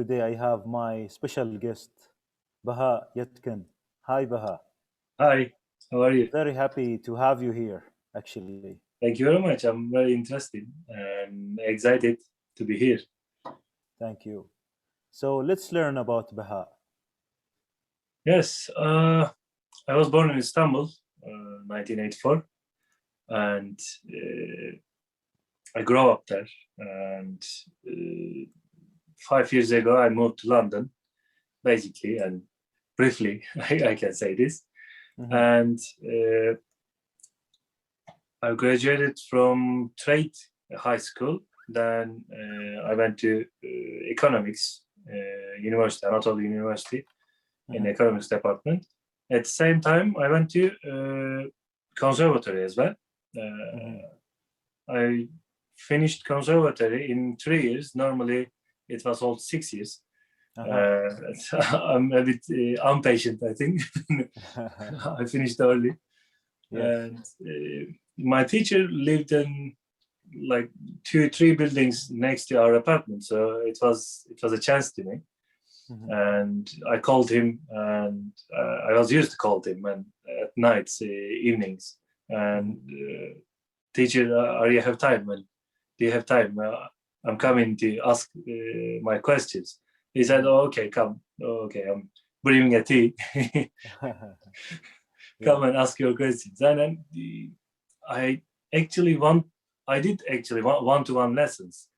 today I have my special guest, Baha YETKİN. Hi, Baha. Hi, how are you? Very happy to have you here, actually. Thank you very much. I'm very interested and excited to be here. Thank you. So let's learn about Baha. Yes, I was born in Istanbul, 1984, and I grew up there. And 5 years ago, I moved to London, basically, and briefly, I can say this. Mhm. And I graduated from trade high school. Then I went to economics university, Anatolia University, in Mhm. economics department. At the same time, I went to conservatory as well. Mhm. I finished conservatory in 3 years. Normally, it was all 6 years. I'm a bit impatient, I think. I finished early. Yes. And my teacher lived in like 2 3 buildings next to our apartment, so it was a chance to me. Mhm. And I called him, and I was used to call him and at nights, evenings, and teacher, are you have time, and do you have time, I'm coming to ask my questions. He said, oh, okay, come. Oh, okay, I'm bringing a tea. Come and ask your questions. And then I did actually one-to-one lessons,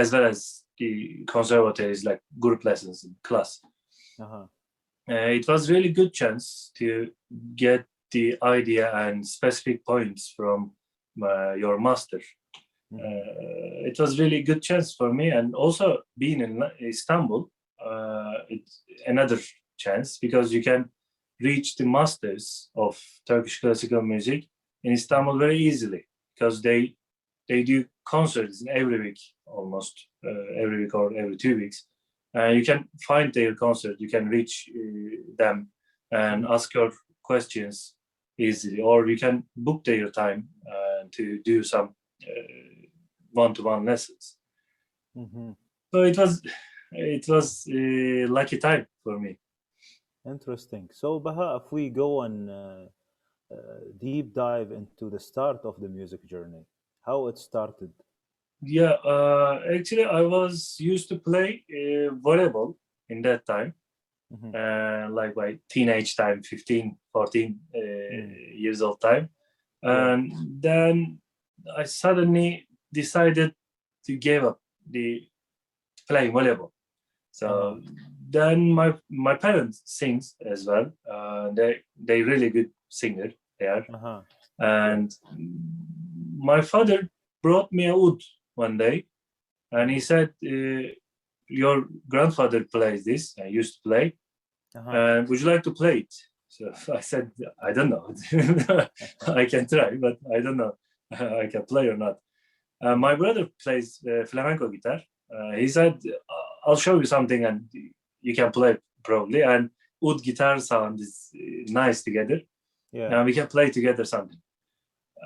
as well as the conservatories, like group lessons in class. Uh-huh. It was really good chance to get the idea and specific points from your master. It was really good chance for me, and also being in Istanbul, it's another chance, because you can reach the masters of Turkish classical music in Istanbul very easily, because they do concerts in every week, almost every week or every 2 weeks. You can find their concert, you can reach them and ask your questions easily, or you can book their time to do some one-to-one lessons. Mhm. So it was a lucky time for me. Interesting. So, Baha, if we go and deep dive into the start of the music journey, how it started. Yeah, actually, I was used to play volleyball in that time, Mhm. like my teenage time, 15, 14 years old time. Yeah. And then I suddenly decided to give up the playing volleyball. So Uh-huh. then my parents sings as well. They really good singer they are. Uh-huh. Yeah. And my father brought me a oud one day, and he said, your grandfather plays this, I used to play, Uh-huh. and would you like to play it? So I said, I don't know. I can try, but I don't know I can play or not. My brother plays flamenco guitar. He said, I'll show you something and you can play probably. And oud guitar sound is nice together. Yeah. And we can play together something.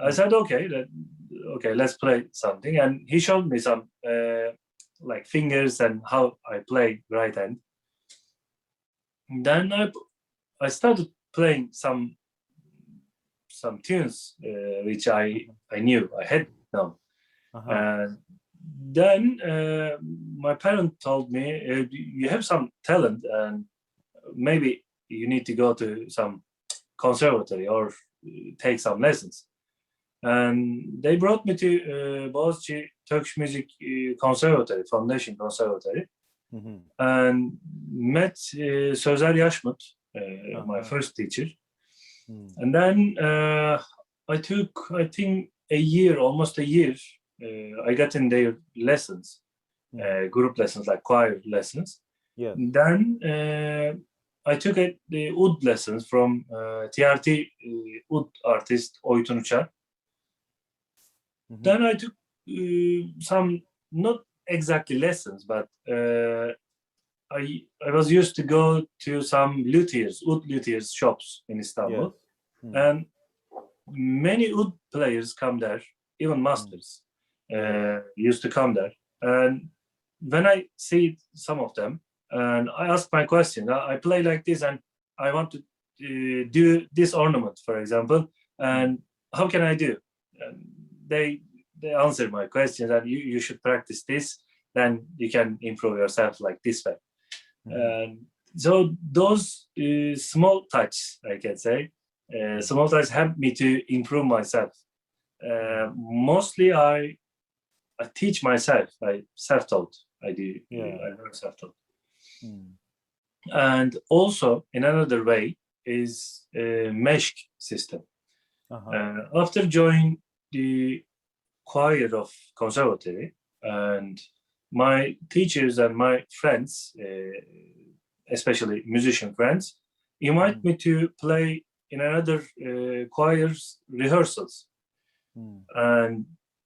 I said, okay, let's play something. And he showed me some like fingers and how I play right hand. Then I started playing some tunes which I knew I had them. Uh-huh. And then my parent told me, you have some talent, and maybe you need to go to some conservatory or take some lessons. And they brought me to Boğaziçi Turkish Music Conservatory, Foundation Conservatory, Mhm. and met Sözer Yaşmut, my Uh-huh. first teacher. Mm. And then I took, I think, a year, almost a year. I got in their lessons, group lessons, like choir lessons. Yes. Then I took the oud lessons from TRT oud artist Oytun Uçar. Mhm. Then I took some, not exactly lessons, but I was used to go to some luthiers, oud luthiers shops in Yes. Istanbul, Mm. and many oud players come there, even masters Yes. used to come there. And when I see some of them and I ask my question, I play like this and I want to do this ornament, for example, and how can I do? And they answer my questions, and you should practice this, then you can improve yourself like this way. And so those small touches, I can say, small touches help me to improve myself. Mostly I teach myself. I self-taught. I do. I learn self-taught. And also in another way is mesh system. After joining the choir of conservatory, and my teachers and my friends, especially musician friends, invite me to play in another choir's rehearsals. And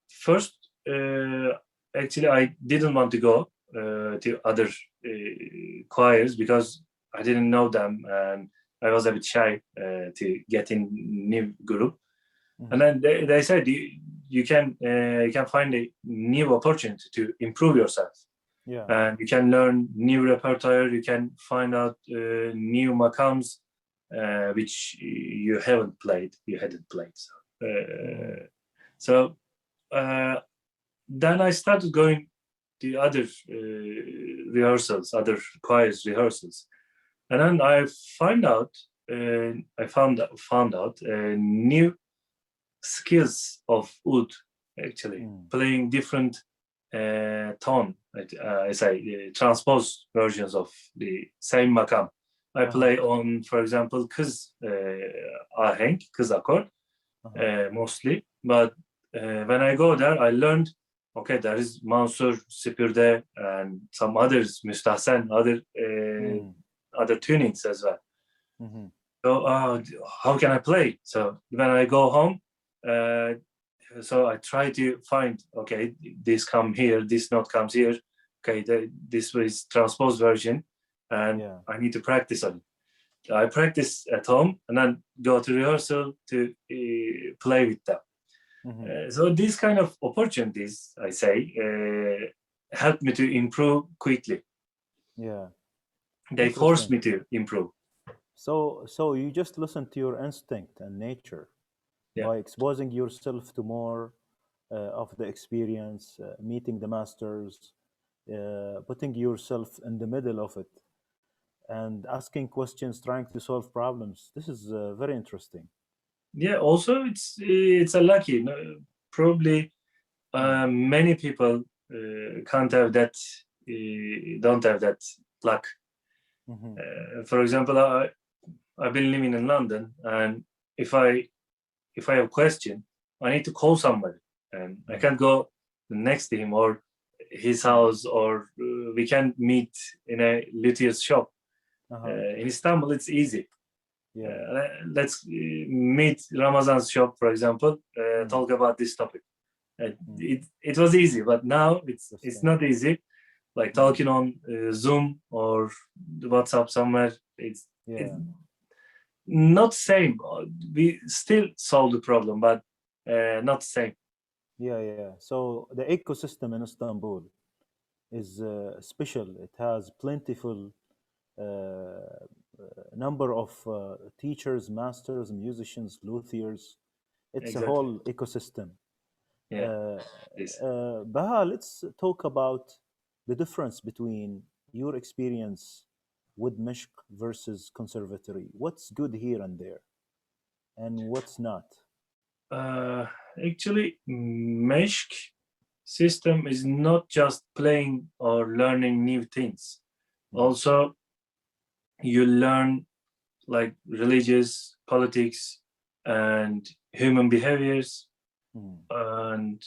first, actually, I didn't want to go to other choirs because I didn't know them, and I was a bit shy to get in new group. And then they said you can find a new opportunity to improve yourself. And you can learn new repertoire. You can find out new makams which you hadn't played. So then I started going to other rehearsals, other choirs rehearsals, and then I found out new skills of oud, actually playing different tone. I say transposed versions of the same makam. I play on, for example, kız ahenk, kız accord, mostly. But when I go there, I learned, okay, there is Mansur, Sipirde, and some others, Müstahsen, other tunings as well. So how can I play? So when I go home, so I try to find, okay, this come here, this note comes here. Okay, this is transposed version, and I need to practice on it. I practice at home and then go to rehearsal to play with them. So these kind of opportunities, I say, help me to improve quickly. They force me to improve. So you just listen to your instinct and nature by exposing yourself to more of the experience, meeting the masters, putting yourself in the middle of it, and asking questions, trying to solve problems. This is very interesting. Yeah. Also, it's a lucky. Probably many people can't have that. Don't have that luck. For example, I've been living in London, and if I have a question, I need to call somebody, and I can't go next to him or his house, or we can't meet in a luthier's shop. In Istanbul, it's easy. Let's meet Ramazan's shop, for example, talk about this topic. It was easy, but now it's not easy. Like talking on Zoom or WhatsApp somewhere, it's not same. We still solve the problem, but not same. So the ecosystem in Istanbul is special. It has plentiful number of teachers, masters, musicians, luthiers. It's a whole ecosystem. Baha, let's talk about the difference between your experience with Mishk versus conservatory. What's good here and there, and what's not? Actually, Meshk system is not just playing or learning new things. Also, you learn like religious, politics, and human behaviors, and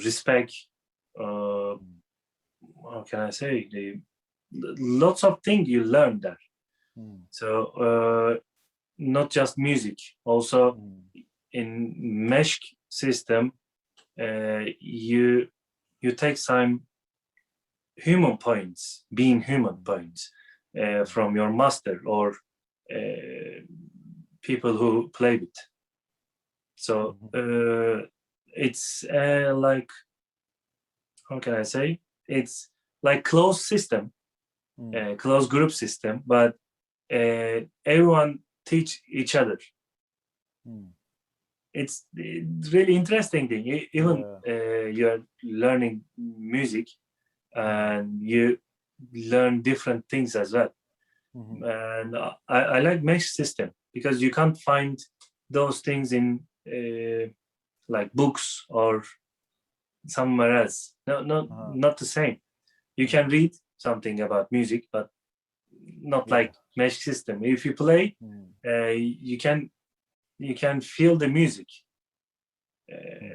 respect. How can I say? Lots of things you learn there. So not just music. Also, in Meshk system, you take some human points, being human points, from your master or people who play it. So it's like, how can I say? It's like closed system, closed group system, but everyone teach each other. It's really interesting thing. Even you're learning music and you learn different things as well. And I like mesh system because you can't find those things in like books or somewhere else. Not the same. You can read something about music, but not like mesh system. If you play, you can feel the music.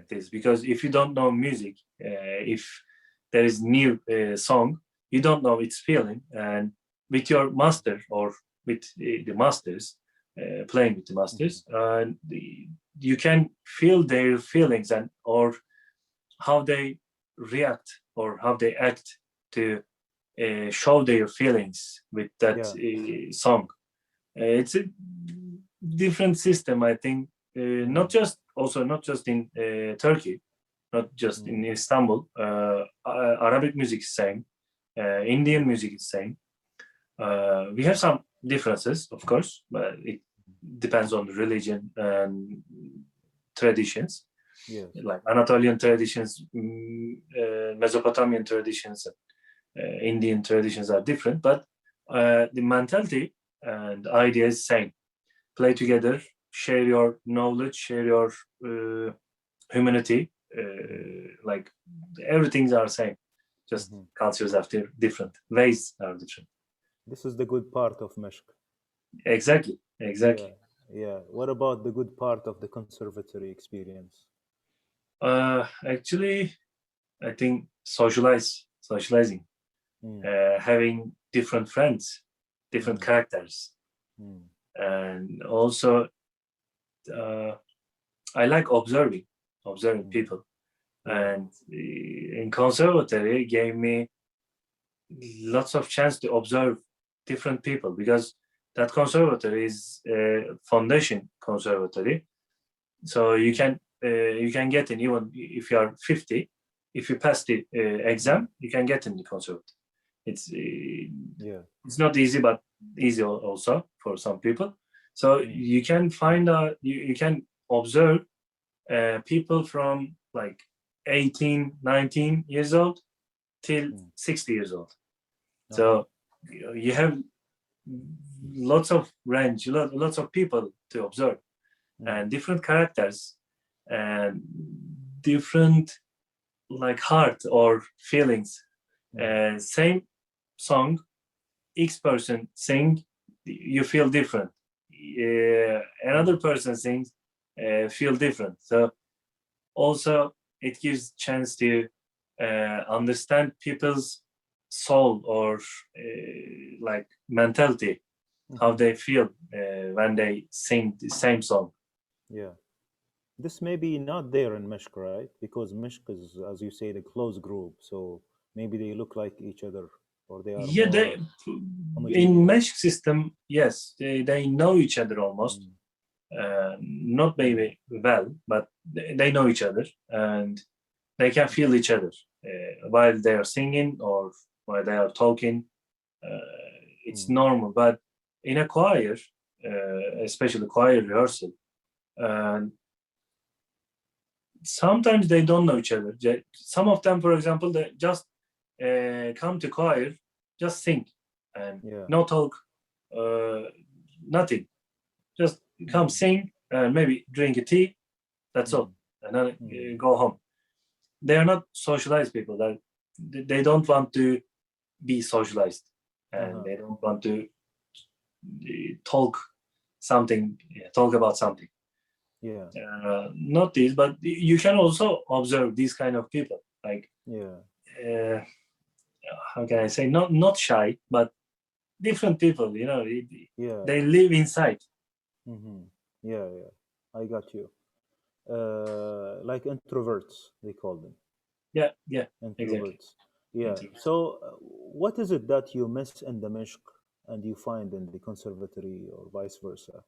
This because if you don't know music, if there is new song, you don't know its feeling, and with your master or with the masters, playing with the masters, you can feel their feelings and or how they react or how they act to show their feelings with that song. It's a different system, I think. Not just in Turkey, not just in Istanbul. Arabic music is same, Indian music is same. We have some differences, of course, but it depends on the religion and traditions. Like Anatolian traditions, Mesopotamian traditions, Indian traditions are different, but the mentality and idea is same. Play together, share your knowledge, share your humanity. Like everything's are same. Just cultures are different. Ways are different. This is the good part of Meshk. Exactly. Yeah. What about the good part of the conservatory experience? Actually, I think socializing, having different friends, different characters, and also I like observing people. And in conservatory gave me lots of chance to observe different people because that conservatory is a foundation conservatory, so you can get in even if you are 50. If you pass the exam, you can get in the conservatory. It's not easy, but easy also for some people. So you can find out, you can observe people from like 18, 19 years old till 60 years old. So you have lots of range, lots of people to observe, and different characters and different like heart or feelings. Same song, each person sing, you feel different. Another person sings, feel different. So also it gives chance to understand people's soul or like mentality, how they feel when they sing the same song. This may be not there in Mishk, right? Because Mishk is, as you say, the closed group, so maybe they look like each other, or they are more in mesh system, yes, they know each other almost. Not maybe well, but they know each other and they can feel each other while they are singing or while they are talking. It's normal, but in a choir, especially choir rehearsal, sometimes they don't know each other. Some of them, for example, they just come to choir, just sing and no talk, nothing. Just come sing and maybe drink a tea. That's all, and then go home. They are not socialized people. They don't want to be socialized, and they don't want to talk about something. Not this, but you can also observe these kind of people. Like, how can I say? Not shy, but different people. You know, they live inside. I got you. Like introverts, they call them. Yeah, introverts. Exactly. So, what is it that you miss in the Mishk and you find in the conservatory, or vice versa?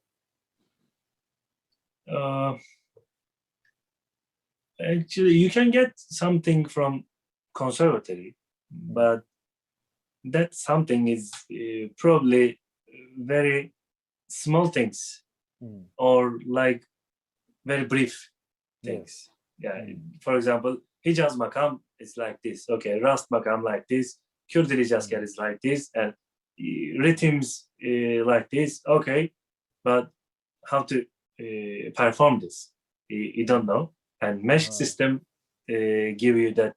Actually, you can get something from conservatory, but that something is probably very small things or like very brief things. Yeah. For example, Hijaz makam is like this. Okay, Rast makam like this. Kürdili Jasker is like this, and rhythms like this. Okay, but how to perform this? You don't know. And mesh system give you that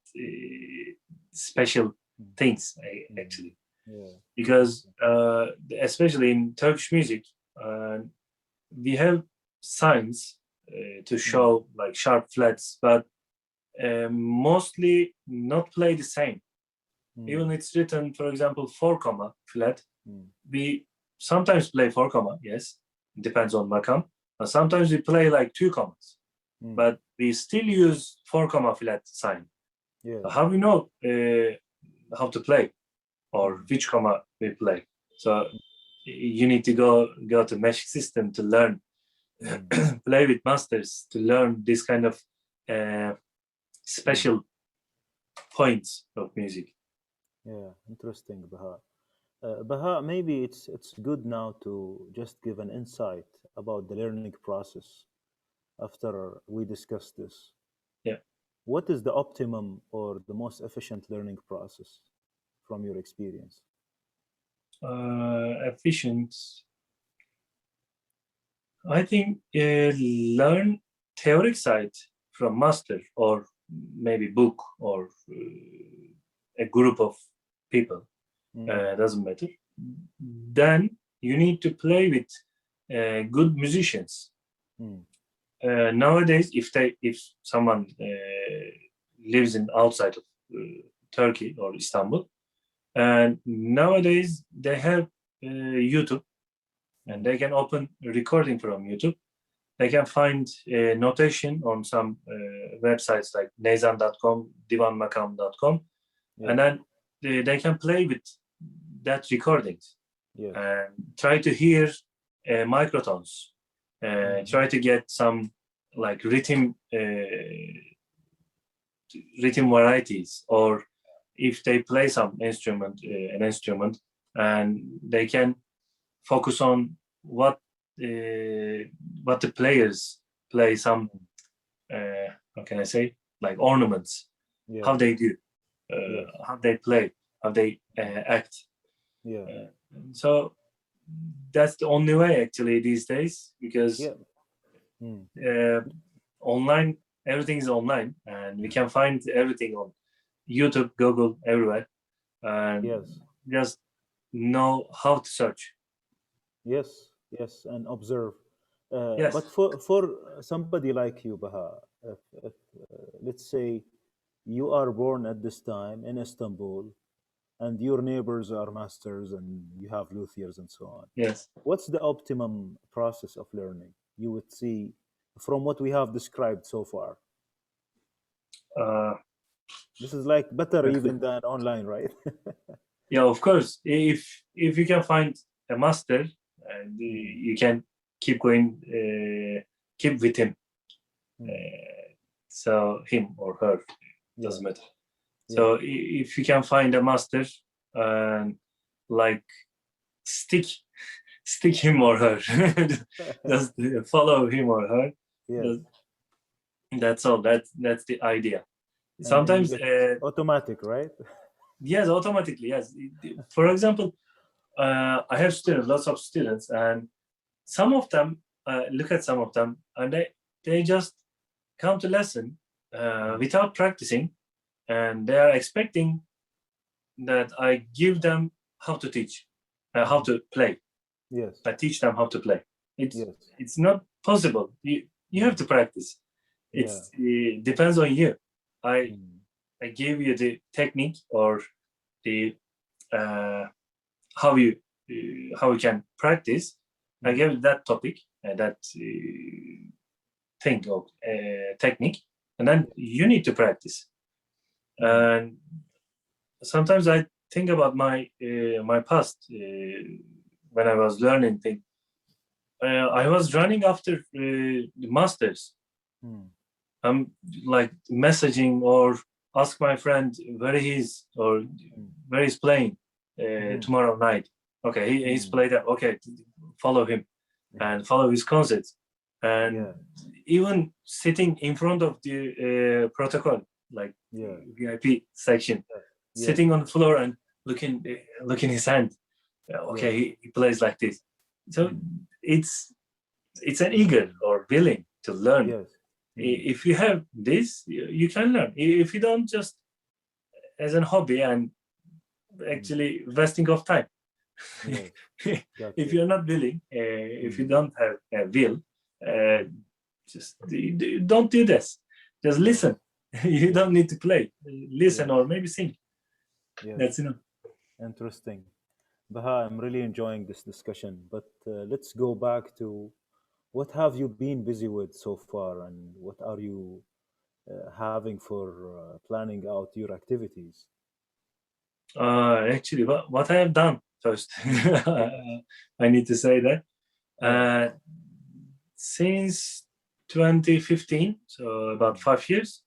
special things actually, because especially in Turkish music, we have signs to show like sharp flats, but mostly not play the same. Even it's written, for example, 4 comma flat. We sometimes play 4 comma, yes, depends on makam. But sometimes we play like 2 commas, but we still use 4 comma flat sign. How we know how to play or which comma we play? So you need to go to mesh system to learn, play with masters to learn this kind of special points of music. Yeah, interesting, Baha. Baha, maybe it's good now to just give an insight about the learning process after we discuss this. Yeah. What is the optimum or the most efficient learning process from your experience? Efficient. I think learn theoric side from master or maybe book or a group of people. Doesn't matter. Then you need to play with good musicians. Nowadays, if someone lives in outside of Turkey or Istanbul, and nowadays they have YouTube, and they can open recording from YouTube. They can find notation on some websites like nezan.com, divanmakam.com, and then they can play with that recordings and try to hear microtones, try to get some like rhythm varieties, or if they play some instrument, an instrument, and they can focus on what the players play, some how can I say, like ornaments, how they do, how they play, how they act. So that's the only way actually these days, because online, everything is online, and we can find everything on YouTube, Google, everywhere, and just know how to search. Yes, and observe. Yes. But for somebody like you, Baha, if let's say you are born at this time in Istanbul, and your neighbors are masters, and you have luthiers and so on. Yes. What's the optimum process of learning you would see from what we have described so far? This is like better even than online, right? Yeah, of course. If you can find a master, and you can keep going, keep with him. So him or her, doesn't matter. So if you can find a master and like stick him or her, just follow him or her. That's all. That's the idea. Sometimes automatic, right? Yes, automatically. Yes. For example, I have students, lots of students, and some of them look at some of them, and they just come to lesson without practicing, and they are expecting that I give them how to teach, how to play. Yes. I teach them how to play. It's not possible. You have to practice. It depends on you. I gave you the technique or the how you can practice. I gave that topic, that thing of technique, and then you need to practice. And sometimes I think about my my past when I was learning things. I was running after the masters. I'm like messaging or ask my friend where he is or where he's playing. tomorrow night. Okay, he's played that. Okay, follow him and follow his concerts. And even sitting in front of the protocol, like VIP section, sitting on the floor and looking his hand. Okay, he plays like this. So it's an eager or willing to learn. Yes. If you have this, you can learn. If you don't, just as a hobby and actually wasting of time. Yes. If you're not willing, if you don't have a will, just don't do this. Just listen. You don't need to play. Listen or maybe sing. That's enough. Interesting. Baha, I'm really enjoying this discussion, but let's go back to what have you been busy with so far, and what are you having for planning out your activities? Actually, what I have done first, I need to say that since 2015, so about 5 years,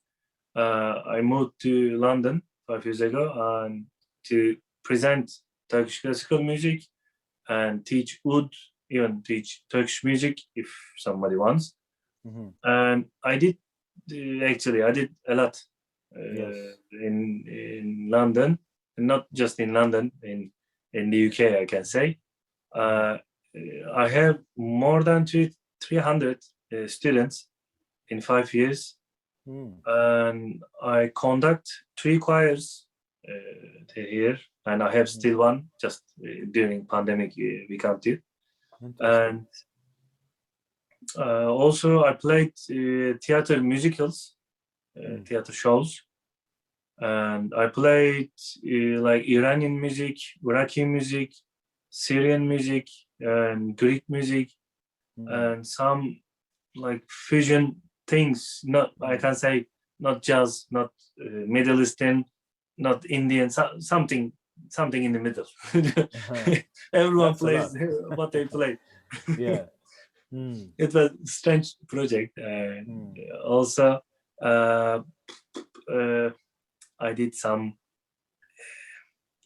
I moved to London 5 years ago and to present Turkish classical music and teach oud, even teach Turkish music if somebody wants. And I did a lot in London, and not just in London, in the UK, I can say. I have more than 300 students in 5 years, and I conduct 3 choirs here, and I have still one just during pandemic we can't do. And also I played theater musicals, theater shows, and I played like Iranian music, Iraqi music, Syrian music, and Greek music, and some like fusion things. Not I can say not jazz, not Middle Eastern, not Indian, something in the middle. Everyone That's plays what they play. It was a strange project. Also, I did some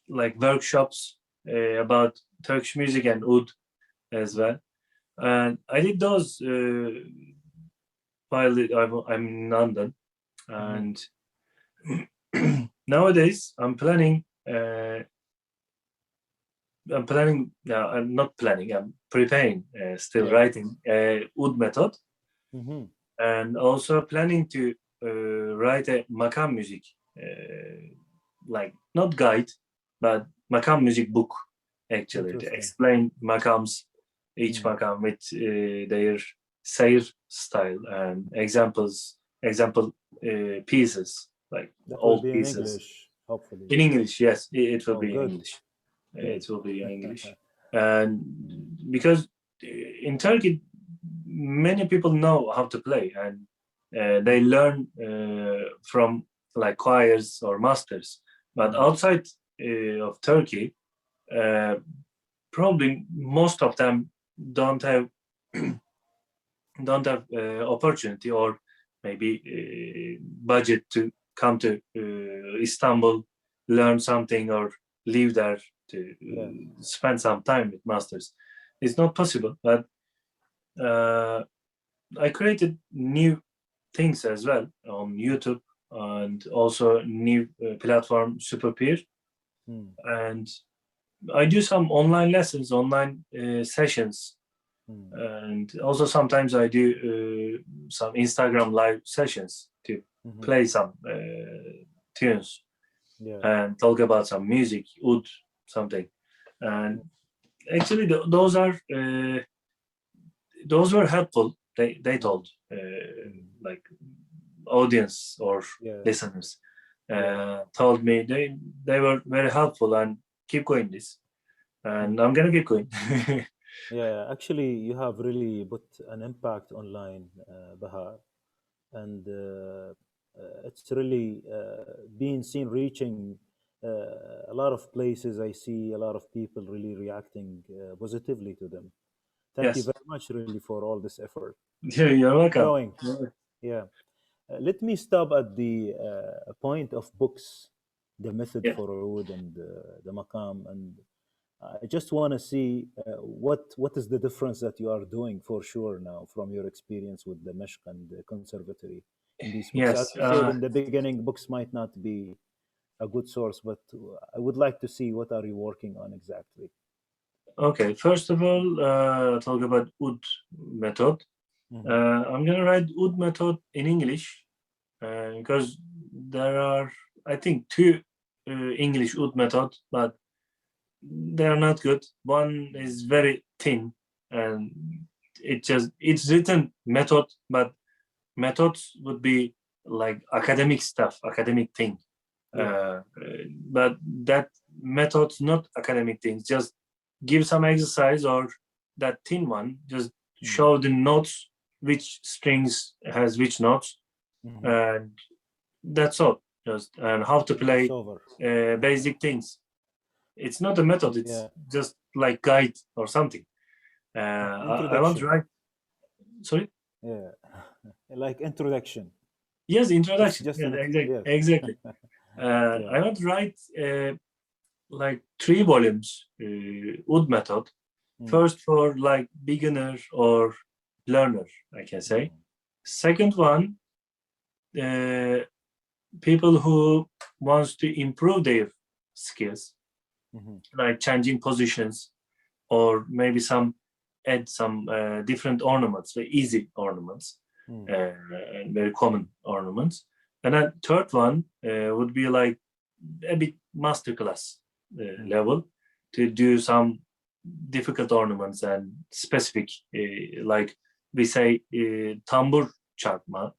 like workshops about Turkish music and oud as well, and I did those while I'm in London. And nowadays I'm planning. I'm not planning. I'm preparing, still writing oud method, and also planning to write a makam music, like not guide, but makam music book, actually, to explain makams, each makam with their sayr style and example pieces, like that old will be pieces. In English, hopefully. In English, yes, it will be good. in English. It will be in English. And because in Turkey, many people know how to play, and they learn from like choirs or masters. But outside of Turkey, probably most of them don't have opportunity or maybe budget to come to Istanbul, learn something, or live there to spend some time with masters. It's not possible, but I created new things as well on YouTube, and also new platform Superpeer, and I do some online lessons, online sessions, and also sometimes I do some Instagram live sessions to play some tunes and talk about some music, oud, something. And actually, those were helpful. They told like audience or listeners told me they were very helpful, and keep going this, and I'm gonna keep going. Actually, you have really put an impact online, Baha, and it's really being seen reaching a lot of places. I see a lot of people really reacting positively to them. Thank you very much, really, for all this effort. You're welcome. Let me stop at the point of books. the method Yeah. for oud and the makam, and I just want to see what is the difference that you are doing for sure now from your experience with the meshq and the conservatory in these books. As Yes. you said in the beginning, books might not be a good source, but I would like to see what are you working on exactly. Okay. First of all, talk about oud method. I'm gonna write oud method in English because there are, I think, two English oud method, but they are not good. One is very thin, and it's written method, but methods would be like academic stuff, academic thing. Yeah. But that method's not academic things. Just give some exercise, or that thin one, just show the notes, which strings has which notes, and that's all. Just and how to It's play over. basic things. It's not a method. It's Yeah. just like guide or something. I want to Introduction. write. Sorry. Yeah. Like introduction. Yes, It's introduction. just Yes, an exactly. yes. Exactly. Yeah. I want to write like 3 volumes, wood method. First for like beginner or learner, I can say. Second one, people who wants to improve their skills, like changing positions, or maybe add some different ornaments, very easy ornaments, and very common ornaments. And then third one would be like a bit masterclass level, to do some difficult ornaments and specific, like we say, tambur çarpma.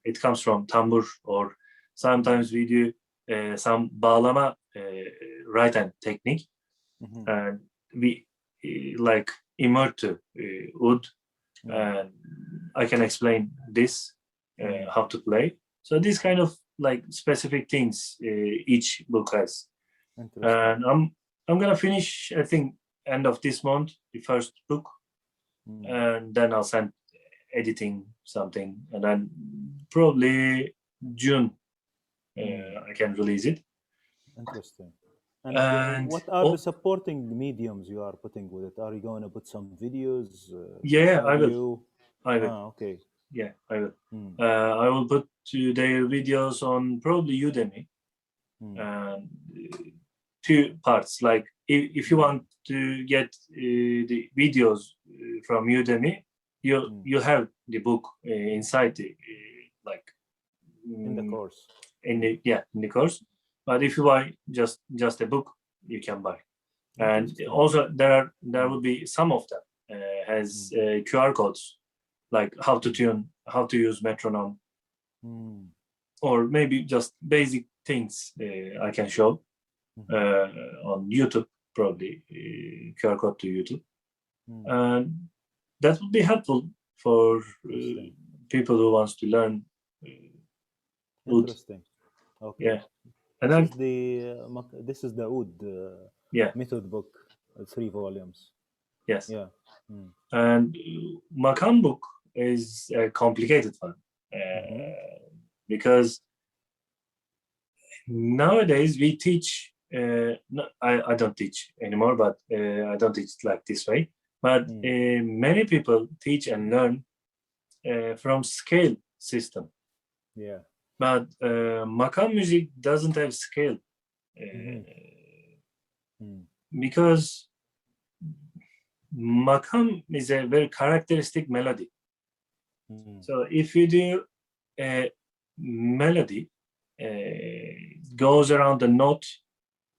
It comes from tambur, or sometimes we do some bağlama right hand technique, and we like immer to wood, and I can explain this how to play. So these kind of like specific things each book has. And I'm gonna finish, I think, end of this month, the first book, and then I'll send editing something, and then probably June I can release it. Interesting. And And what are the supporting mediums you are putting with it? Are you going to put some videos, yeah, I will. audio? I will. Okay. Yeah, I will. I will put their videos on probably Udemy. And 2 parts. Like if you want to get the videos from Udemy, you have the book inside the like In the course. in the course. But if you buy just a book, you can buy. And also there will be some of them has QR codes, like how to tune, how to use metronome, or maybe just basic things I can show on YouTube, probably QR code to YouTube, and that would be helpful for people who wants to learn. Interesting. Okay. Yeah, and then this is the oud method book, 3 volumes. Yes. Yeah. And makam book is a complicated one because nowadays we teach. I don't teach anymore, but I don't teach like this way. But many people teach and learn from scale system. Yeah. But makam music doesn't have scale because makam is a very characteristic melody. So if you do a melody, goes around the note,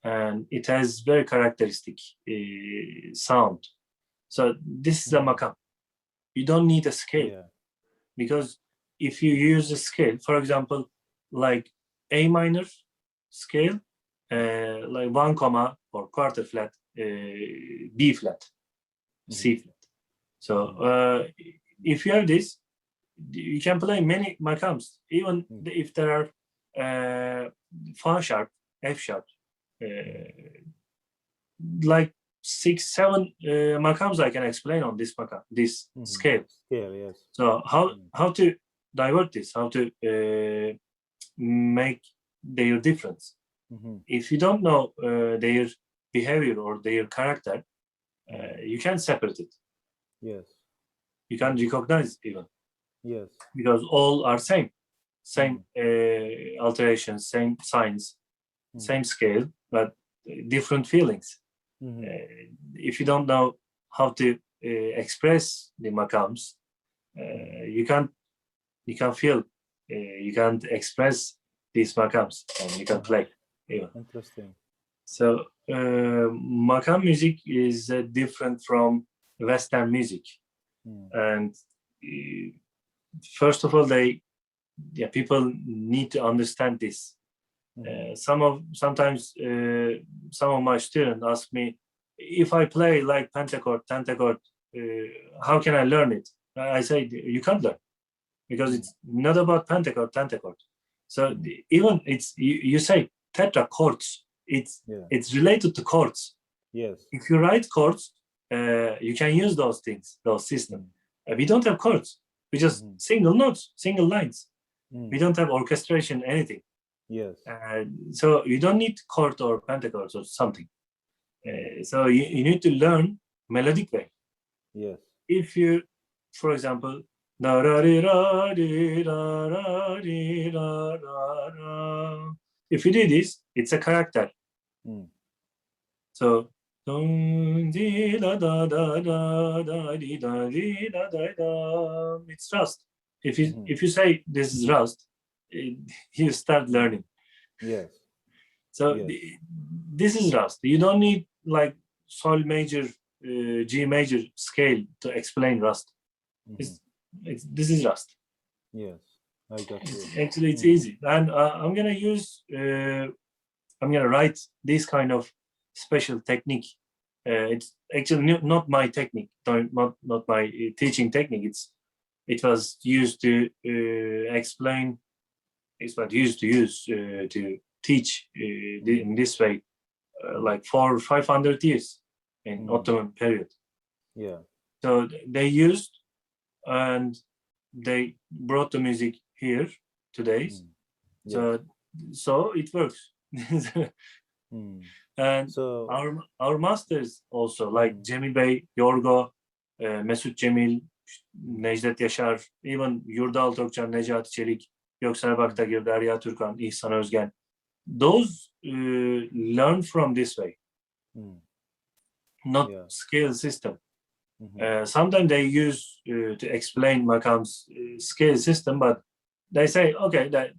and it has very characteristic sound. So this is a makam. You don't need a scale, because if you use a scale, for example, like A minor scale, like 1 comma or quarter flat, B flat, C flat. So if you have this, you can play many makams, even if there are fa sharp, F sharp, like 6, 7 makams I can explain on this makam, this scale. Scale, yes. So how to divert this, how to make their difference. If you don't know their behavior or their character, you can't separate it. Yes. You can't recognize even. Yes. Because all are same alterations, same signs, same scale, but different feelings. If you don't know how to express the makams, you can't feel, you can't express these makams, and you can play even. Interesting. So makam music is different from Western music, and first of all, people need to understand this. Sometimes some of my students ask me, if I play like pentachord, how can I learn it? I say, you can't learn, because it's not about pentachord. So even it's you say tetra chords, it's related to chords. Yes. If you write chords, you can use those things, those systems. We don't have chords. We just single notes, single lines. We don't have orchestration, anything. Yes. So you don't need chord or pentachords or something. So you need to learn melodic way. Yes. If you, for example, if you do this, it's a character. So it's rust. If you say this is rust, you start learning. Yes. So this is rust. You don't need like sol major, G major scale to explain rust. This is rust. Yes, I got you. Actually, it's easy, and I'm gonna write this kind of special technique. It's actually not my technique, not my teaching technique. It was used to explain. It's what used to use to teach in this way, like 400 or 500 years in Ottoman period. Yeah. So they used, and they brought the music here today. Yes. So it works. And So our masters also, like Cemil Bey, Yorgo, Mesut Cemil, Necdet Yaşar, even Yurdal Tokcan, Necati Çelik, Göksel Baktagir, Derya Türkan, İhsan Özgen, those learn from this way, not scale system. Sometimes they use to explain makam's scale system, but they say, okay, that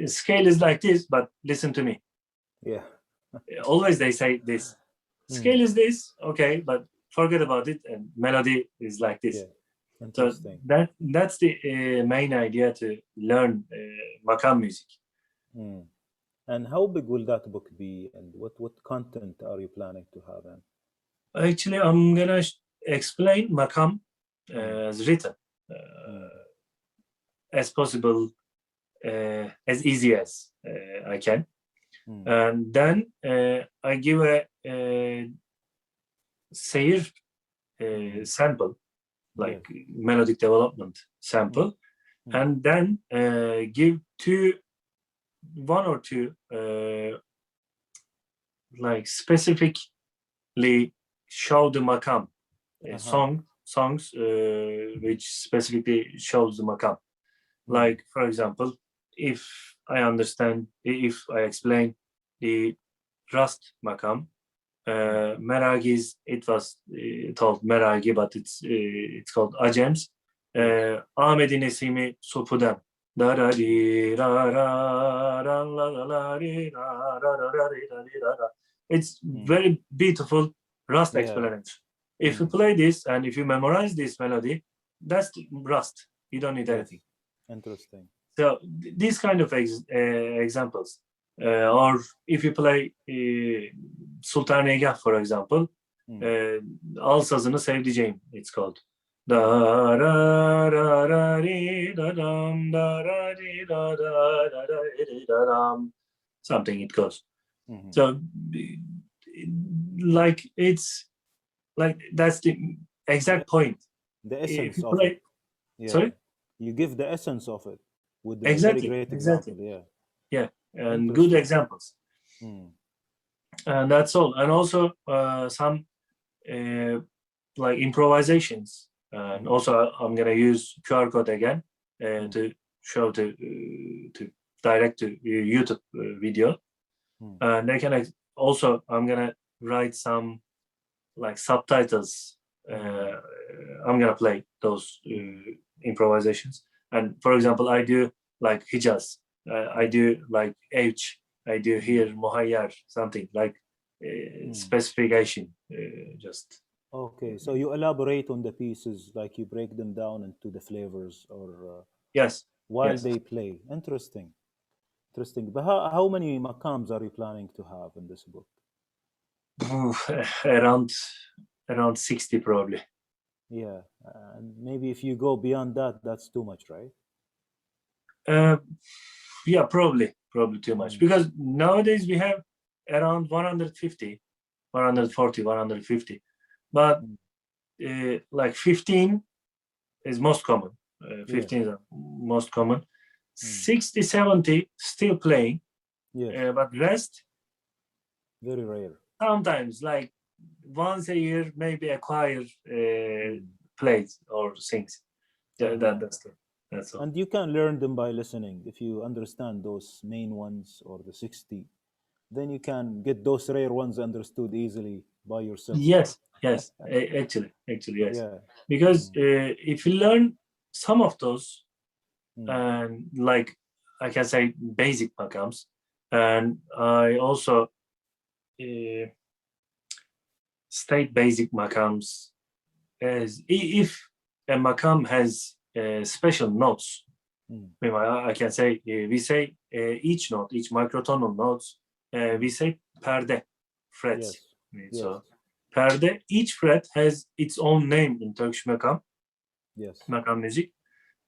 scale is like this, but listen to me. Yeah. Always they say this. Scale is this, okay, but forget about it, and melody is like this. Yeah. Interesting. So that's the main idea to learn makam music. And how big will that book be, and what content are you planning to have in? Actually, I'm gonna explain makam as written, as possible, as easy as I can, and then I give a seyir sample, like melodic development sample, and then give one or two like specifically show the makam songs which specifically shows the makam. Like, for example, if I explain the Rast makam, Meragis, it was told Meragi, but it's called Ajems. Ahmedi Nesimi Sopudem. It's very beautiful Rust explanation. If you play this and if you memorize this melody, that's Rust. You don't need anything. Interesting. So these kind of examples, or if you play Sultanegah, for example, Al Sazını Sevdiceğim, it's called. Something it goes. So like it's like that's the exact point. The essence of it. Sorry? You give the essence of it with the Exactly, very great example. Yeah. Yeah, and good examples. Mm. and that's all. And also some like improvisations. And also I'm gonna use QR code again to show to direct to YouTube video. And they can also I'm gonna write some like subtitles. I'm gonna play those improvisations. And for example, I do like Hijaz. I do like H. I do here Muhayyar, something like specification. Just Okay, so you elaborate on the pieces, like you break them down into the flavors, or yes, while yes. they play. Interesting, interesting. But how many makams are you planning to have in this book? around 60 probably. Yeah, and maybe if you go beyond that, that's too much, right? Yeah, probably too much, because nowadays we have around 150, 140, 150, but like 15 is most common. 15 is most common. 60, 70 still playing, Yes, but rest very rare. sometimes, like once a year, maybe a choir plays or sings. That's all. And you can learn them by listening. If you understand those main ones or the 60, then you can get those rare ones understood easily by yourself. Yes, actually, yes. Yeah. Because if you learn some of those, Mm. and like I can say basic makams, and I also state basic makams as if a makam has special notes. I can say we say each note, each microtonal notes, we say perde, frets. Yes. So Yes. perde, each fret has its own name in Turkish makam Yes. music.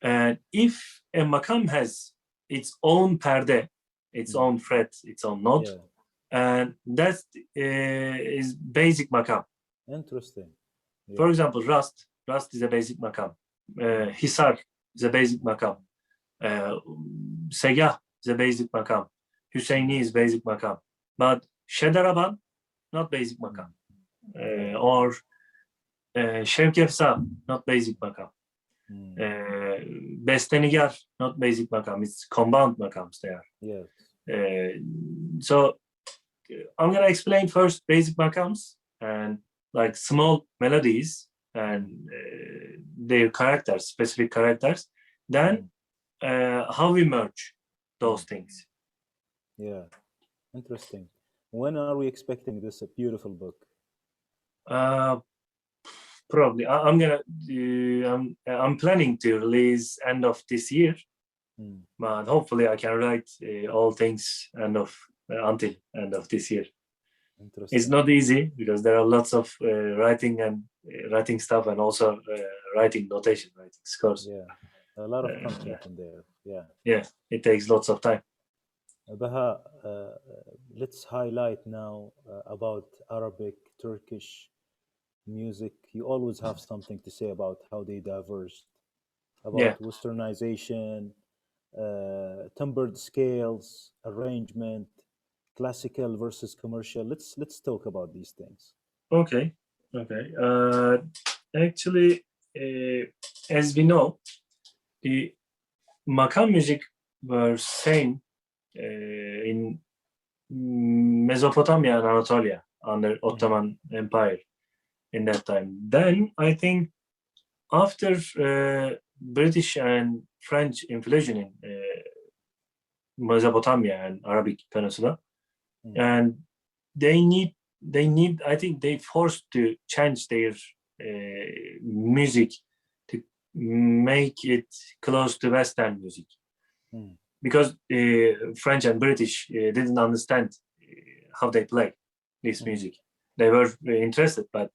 And if a makam has its own perde, its own fret, its own note, Yeah. and that is basic makam. Interesting. Yeah. For example, Rast is a basic makam. Hisar is a basic makam. Segah is a basic makam. Hüseyni is basic makam. But Şederaban, not basic makam. Or Şevkefsa, not basic makam. Bestenigar, not basic makam. It's compound makams there. Yes. So I'm gonna explain first basic makams and like small melodies and their characters, specific characters. Then how we merge those things. Yeah. Interesting. When are we expecting this beautiful book? Probably I'm gonna I'm planning to release end of this year, but hopefully I can write all things until end of this year. It's not easy because there are lots of writing stuff, and also writing notation, writing scores. Yeah, a lot of content in there. Yeah. Yeah, it takes lots of time. Baha, let's highlight now about Arabic, Turkish music. You always have something to say about how they diverged, Yeah. about westernization, timbered scales, arrangement, classical versus commercial. Let's talk about these things. Okay. Actually, as we know, the makam music were same in Mesopotamia and Anatolia under Ottoman Empire in that time. Then I think after British and French influence in Mesopotamia and Arabic Peninsula, and they need I think they forced to change their music to make it close to Western music, because French and British didn't understand how they play this music. They were interested, but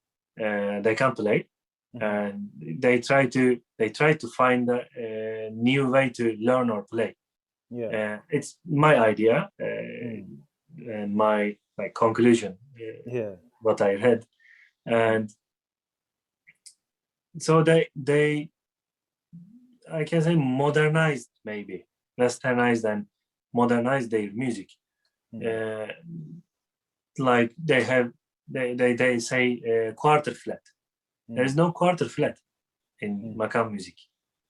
they can't play, and they try to find a new way to learn or play. Yeah. It's my idea and my conclusion. Yeah. What I read, and so they I can say modernized, maybe westernized and modernized their music. like they say quarter flat. There is no quarter flat in makam music,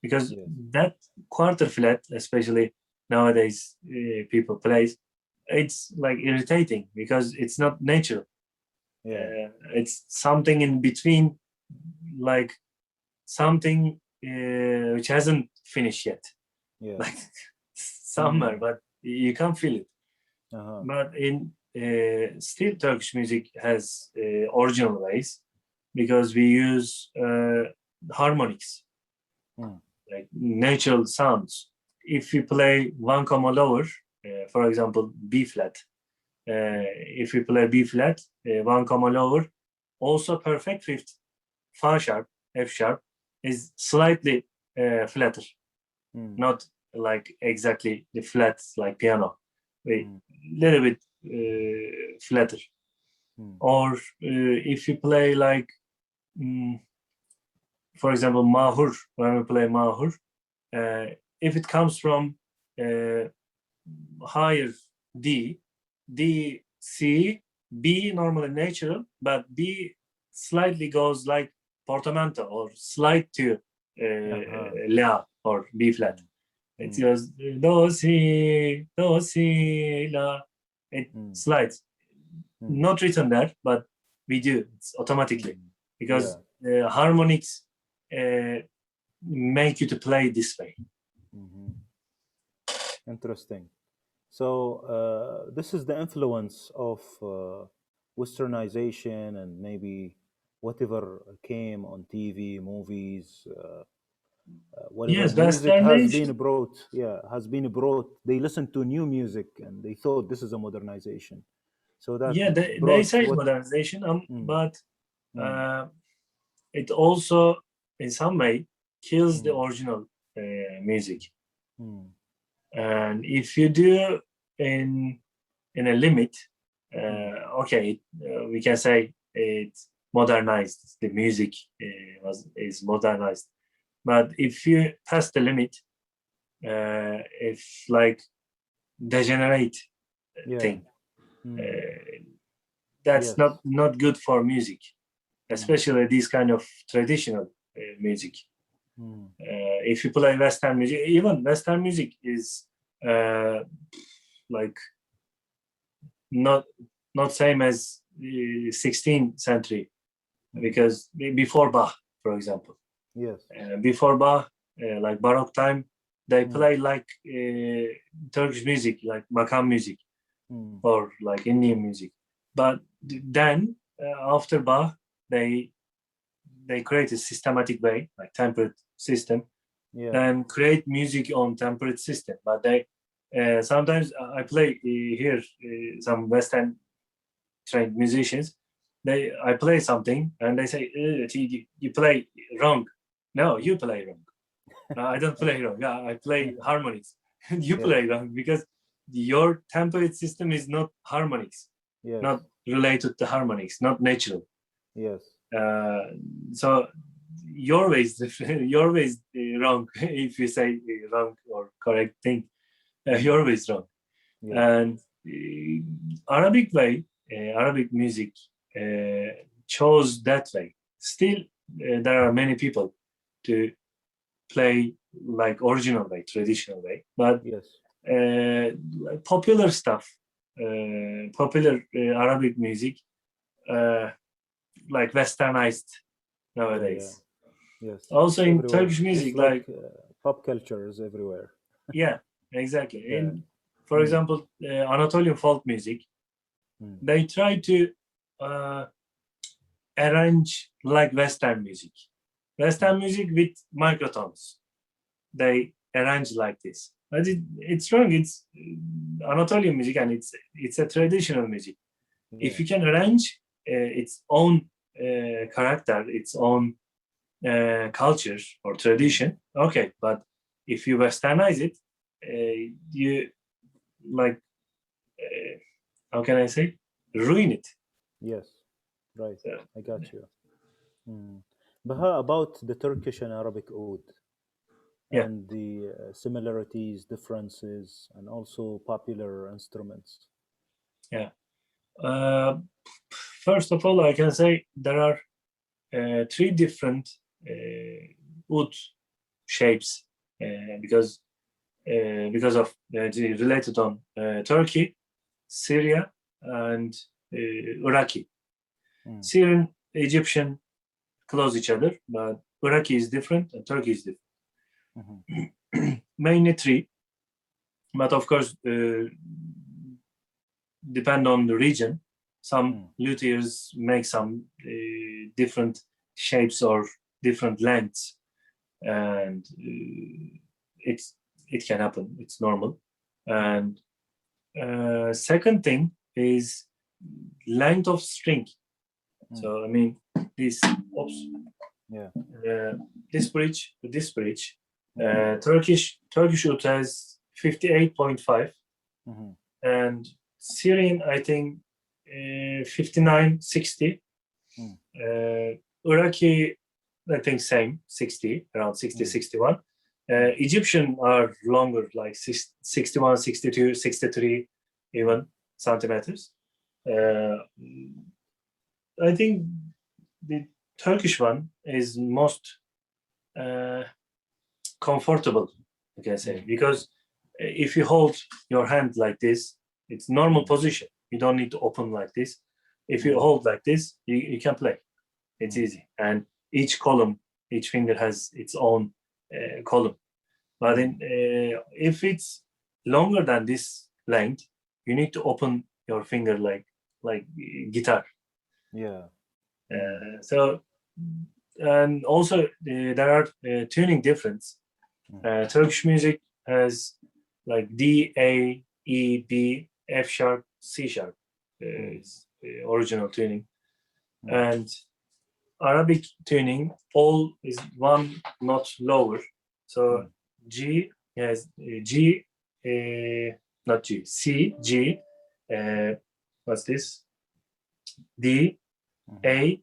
because that quarter flat, especially nowadays people plays, it's like irritating because it's not natural. It's something in between, like something which hasn't finished yet, like somewhere, but you can't feel it. But in still Turkish music has original ways, because we use harmonics, like natural sounds. If you play one comma lower, for example, B flat, if you play B flat, one comma lower, also perfect fifth, Fa sharp, F sharp, is slightly flatter, not like exactly the flat like piano, a little bit flatter. Or if you play like, for example, mahur, when we play mahur, if it comes from higher D, D, C, B normally natural, but B slightly goes like portamento or slight to La or B flat. It goes do, si, la. It slides. Not written there, but we do. It's automatically, because harmonics make you to play this way. Interesting. So this is the influence of westernization and maybe whatever came on TV, movies, whatever Yes, music has been westernization. brought. Has been brought. They listened to new music and they thought this is a modernization. So that Yeah, they brought say what. modernization, but it also, in some way, kills the original music. And if you do in a limit, okay, we can say it's modernized. The music is modernized. But if you pass the limit, if like degenerate thing, that's not good for music, especially this kind of traditional music. If you play Western music, even Western music is like not same as 16th century, because before Bach, for example, before Bach, like Baroque time, they play like Turkish music, like makam music, or like Indian music. But then after Bach, they create a systematic way, like temperate system, and create music on temperate system. But they sometimes I play here some Western trained musicians. I play something and they say you play wrong. No, you play wrong. I don't play wrong. Yeah, I play harmonics. You play wrong because your temperate system is not harmonics, not related to harmonics, not natural. So your way is your way is wrong. If you say wrong or correct thing, your way is wrong. And Arabic way, Arabic music chose that way. Still, there are many people to play like original way, traditional way, but popular stuff, popular Arabic music, like westernized nowadays. Also in everywhere. Turkish music, It's like pop culture is everywhere. Yeah, exactly. In, for example, Anatolian folk music, they try to arrange like Western music. Western music with microtones. They arrange like this. But it's wrong. It's Anatolian music, and it's a traditional music. If you can arrange its own character, its own culture or tradition, okay. But if you westernize it, you like how can I say, ruin it. Yes, right. I got you. Baha, about the Turkish and Arabic oud and the similarities, differences, and also popular instruments. Yeah. First of all, I can say there are 3 different wood shapes because of related on Turkey, Syria, and Iraqi. Syrian, Egyptian close each other, but Iraqi is different and Turkey is different. Mainly 3, but of course depend on the region. Some luthiers make some different shapes or different lengths, and it can happen. It's normal. And second thing is length of string. So I mean this. This bridge to this bridge. Turkish oud has 58.5, and Syrian I think 59-60. Iraqi I think same 60, around 60-61. Egyptian are longer, like 61, 62, 63 even centimeters. I think the Turkish one is most comfortable, I can say, because if you hold your hand like this, it's normal position. You don't need to open like this. If you hold like this, you can play. It's easy. And each column, each finger has its own column. But then, if it's longer than this length, you need to open your finger like guitar. Yeah. So, and also there are tuning difference. Turkish music has like D, A, E, B, F sharp, C sharp is original tuning, and Arabic tuning all is one notch lower. So G has G, not G, C, G. What's this? D, A.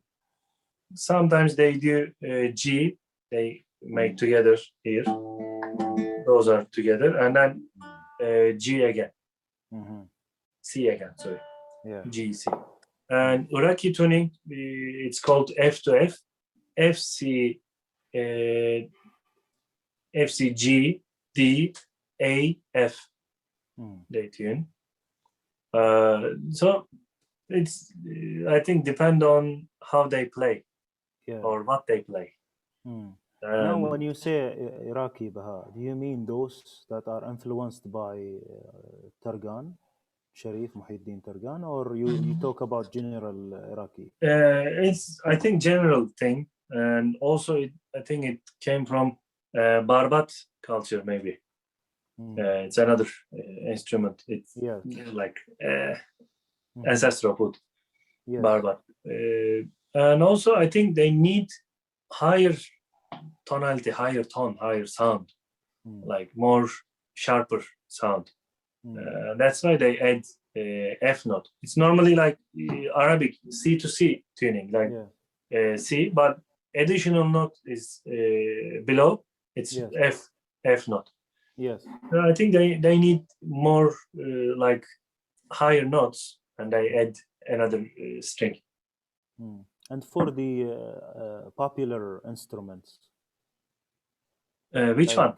Sometimes they do G. They make together here. Those are together, and then G again. C again. Sorry. Yeah. G, C. And Iraqi tuning, it's called F to F. F, C, F, C, G, D, A, F. They tune. So it's, I think, depend on how they play or what they play. Now, when you say Iraqi Baha, do you mean those that are influenced by Targan, Sharif Muhyiddin Targan, or you talk about general Iraqi? It's, I think, general thing, and also I think it came from Barbat culture, maybe. It's another instrument. It's like ancestral food, Barbat. And also I think they need higher tonality, higher tone, higher sound, like more sharper sound. That's why they add F note. It's normally like Arabic C to C tuning, like C, but additional note is below. It's F note. Yes. I think they need more like higher notes, and they add another string. And for the popular instruments, which one?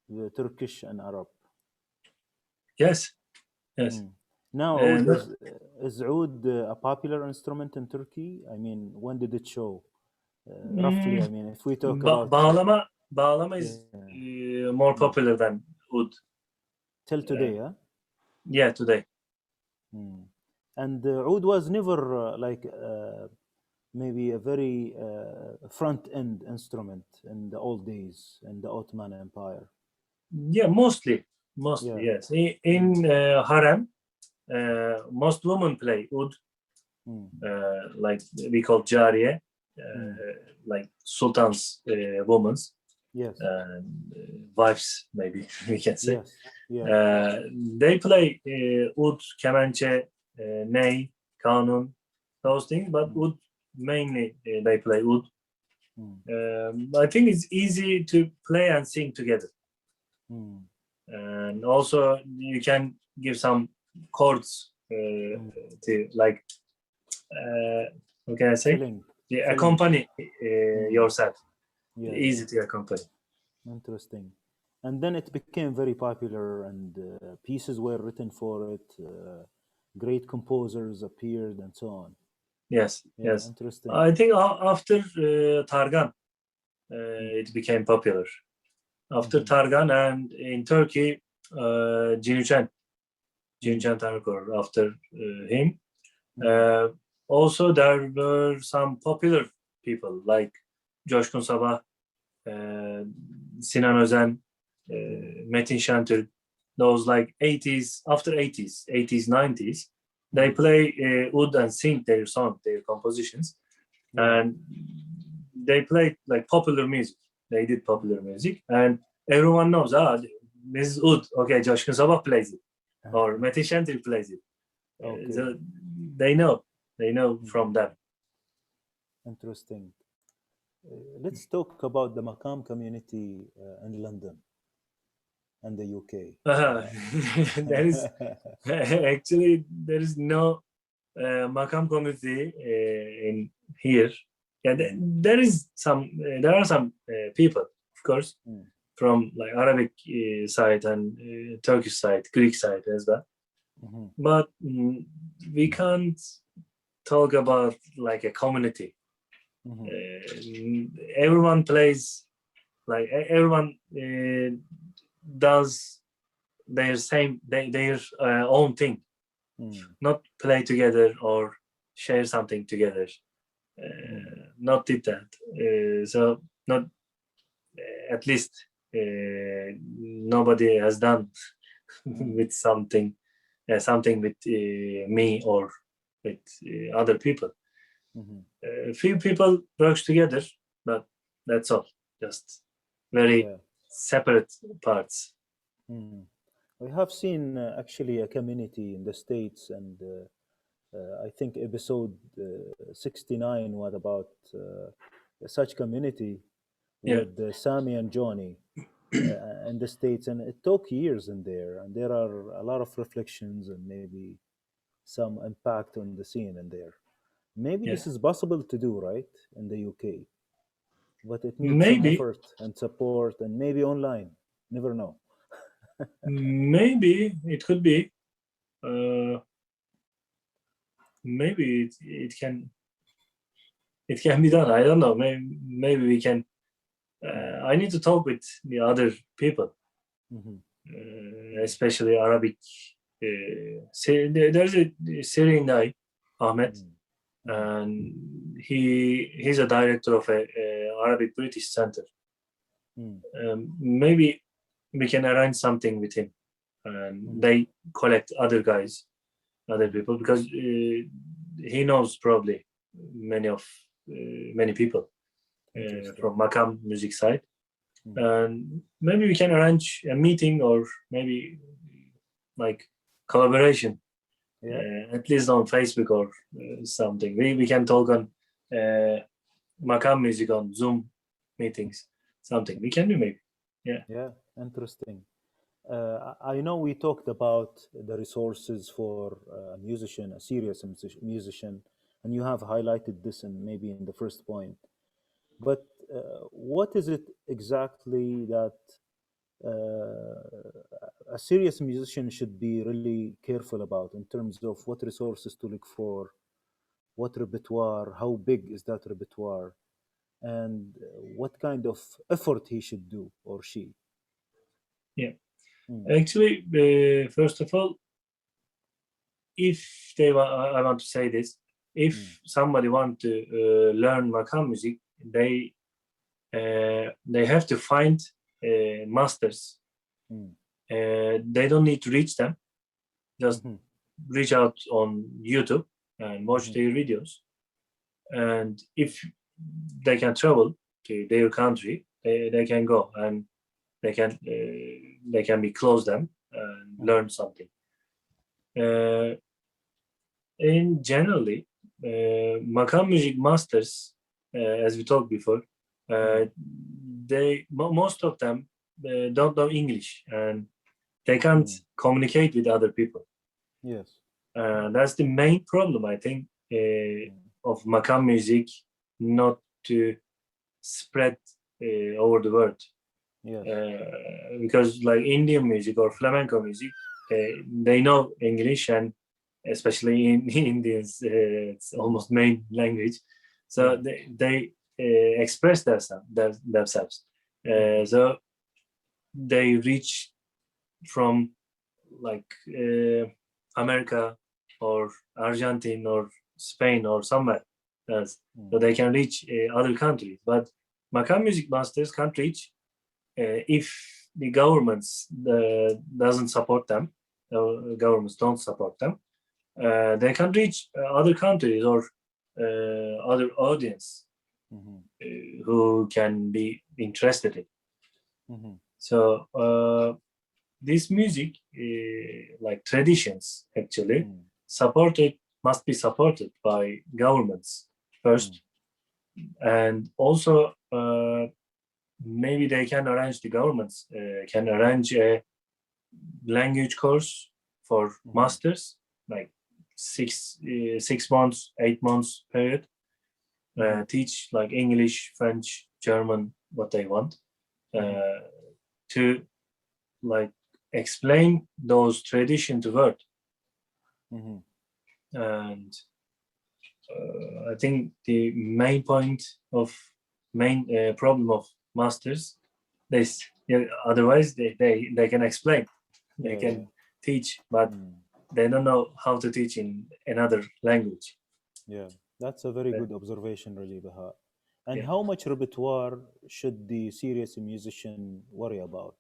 The Turkish and Arab. Yes. Now, is oud a popular instrument in Turkey? I mean, when did it show? Roughly, I mean, if we talk about bağlama is more popular than oud. Till today, Yeah, today. And oud was never maybe a very front-end instrument in the old days in the Ottoman Empire. Yeah, mostly, yes. In harem, most women play oud, like we call jariye, like sultans' women's, wives, maybe we can say. They play oud, kemençe, ney, kanun, those things, but oud mainly they play oud. I think it's easy to play and sing together. And also you can give some chords to like what can I say? Filling. Accompany yourself. Yeah, Easy to accompany. interesting. And then it became very popular, and pieces were written for it. Great composers appeared, and so on. Yes, Yeah, yes. interesting. I think after Targan, it became popular. After Targan, and in Turkey, Cihan Tanrıkor after him. Also, there were some popular people like Coşkun Sabah, Sinan Özen, Metin Şentürk. Those like 80s, after 80s, 90s, they play oud and sing their song, their compositions, and they played like popular music. They did popular music, and everyone knows, this is oud. Okay, Coşkun Sabah plays it, or Metin Şentürk plays it. So they know from them. Interesting. Let's talk about the makam community in London and the UK. There is actually there is no makam community in here. Yeah, there are some people, of course, from like Arabic side and Turkish side, Greek side as well. But we can't talk about like a community. Everyone plays, like everyone does their own thing, not play together or share something together. Not did that. So not at least nobody has done with something with me or with other people. Few people works together, but that's all. Just very separate parts. We have seen actually a community in the States, and I think episode 69 was about such community with Sammy and Johnny in the States, and it took years in there, and there are a lot of reflections and maybe some impact on the scene in there. Maybe this is possible to do, right, in the UK, but it needs some effort and support, and maybe online. Never know. Maybe it could be. Maybe it can be done. I don't know. Maybe we can. I need to talk with the other people, especially Arabic. There's a Syrian guy, Ahmed, and he's a director of a Arabic British Center. Maybe we can arrange something with him, and they collect other people, because he knows probably many people from makam music side, and maybe we can arrange a meeting, or maybe like collaboration, at least on Facebook or something. We can talk on makam music on Zoom meetings, something we can do maybe. Yeah, interesting. I know we talked about the resources for a musician, a serious musician, and you have highlighted this maybe in the first point. But what is it exactly that a serious musician should be really careful about in terms of what resources to look for, what repertoire, how big is that repertoire, and what kind of effort he should do, or she? Actually, first of all, if I want to say this, if somebody want to learn makam music, they have to find masters. They don't need to reach them, just reach out on YouTube and watch their videos. And if they can travel to their country, they can go, and they can be close them and learn something. In generally, makam music masters, as we talked before, most of them don't know English, and they can't communicate with other people. Yes. That's the main problem, I think, of makam music, not to spread over the world. Yes. Because like Indian music or flamenco music, they know English, and especially in Indians, it's almost main language. So they express themselves. So they reach from like America or Argentine or Spain or somewhere else, so they can reach other countries. But makam music masters can't reach if the governments doesn't support them. Governments don't support them. They can reach other countries or other audience who can be interested in. So this music, like traditions, actually must be supported by governments first, and also maybe they can arrange, the governments can arrange a language course for masters, like 6 months, 8 months period. Teach like English, French, German, what they want, to like explain those tradition to word. And I think the main problem of masters, otherwise they can explain, they can teach, but they don't know how to teach in another language. Yeah, that's a very good observation, really, Baha. And how much repertoire should the serious musician worry about?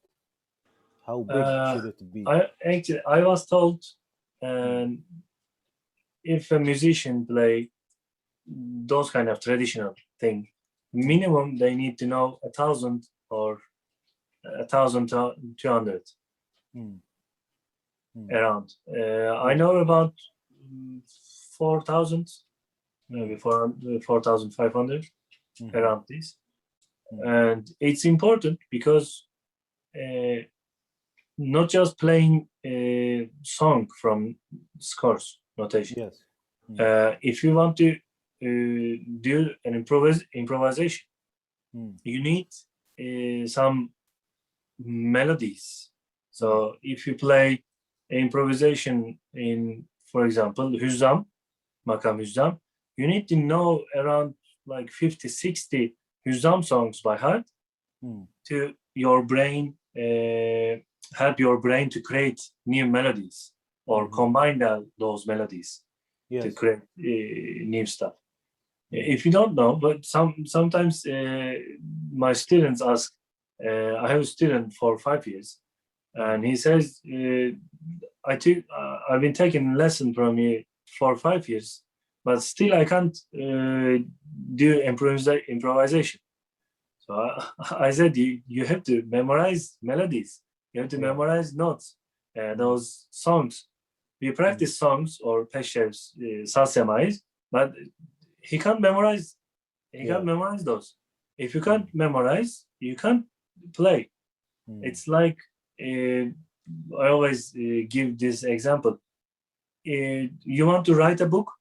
How big should it be? I was told, if a musician play those kind of traditional thing, minimum they need to know 1,000 or 1,200 around. I know about 4,000, maybe 4,500 around this. And it's important because not just playing a song from scores notation. Yes. If you want to do an improvisation, you need some melodies. So if you play improvisation in, for example, Hüzzam, makam Hüzzam, you need to know around like 50, 60 Hüzzam songs by heart to your brain, help your brain to create new melodies or combine those melodies to create new stuff. If you don't know, but sometimes my students ask, I have a student for 5 years, and he says, I've been taking lesson from you for 5 years, but still I can't do improvisation. So I said, you have to memorize melodies. You have to memorize notes, those songs. We practice songs or peşevs, sasemayız, but he can't memorize. He can't memorize those. If you can't memorize, you can't play. It's like, I always give this example. You want to write a book,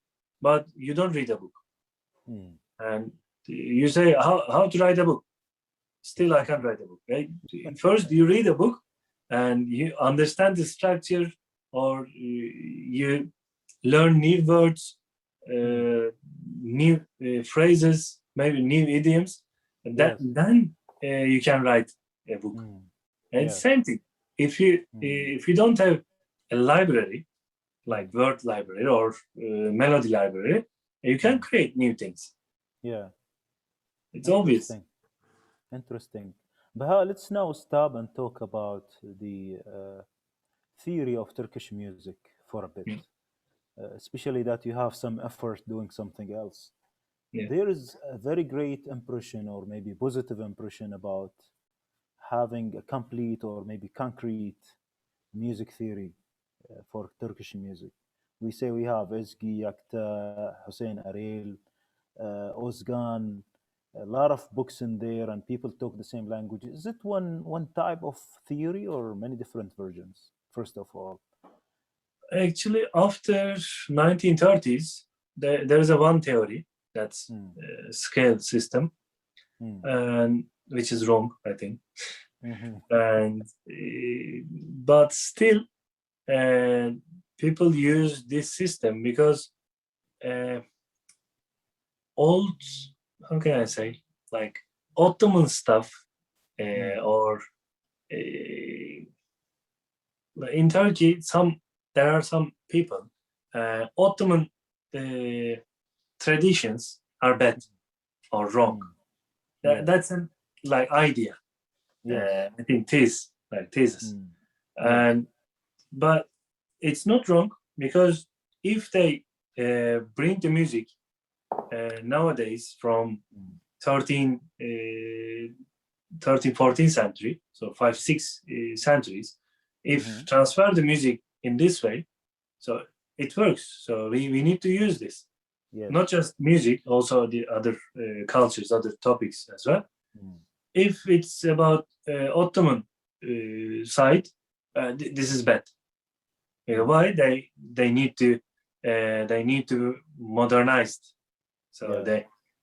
but you don't read a book. And you say, how to write a book? Still, I can't write a book. Right? First, you read a book and you understand the structure, or you learn new words, new phrases, maybe new idioms, and then you can write a book. And same thing. If you don't have a library, like word library or melody library, you can create new things. Yeah, it's obvious. Interesting. Baha, let's now stop and talk about the theory of Turkish music for a bit, especially that you have some effort doing something else. There is a very great impression, or maybe positive impression, about having a complete or maybe concrete music theory for Turkish music. We say we have Ezgi, Yakta, Hussein Arel, Ozgan, a lot of books in there, and people talk the same language. Is it one type of theory or many different versions? First of all, Actually, after 1930s, there is a one theory that's scale system, and which is wrong, I think. And but still, people use this system because old, how can I say, like Ottoman stuff, or in Turkey, there are some people, Ottoman traditions are bad or wrong. That's an like idea. I think thesis. And but it's not wrong, because if they bring the music nowadays from 13, 14th century, so 5-6 centuries, if transfer the music in this way, so it works. So we need to use this. Not just music, also the other cultures, other topics as well. If it's about Ottoman side, this is bad. Why? They need to modernize. So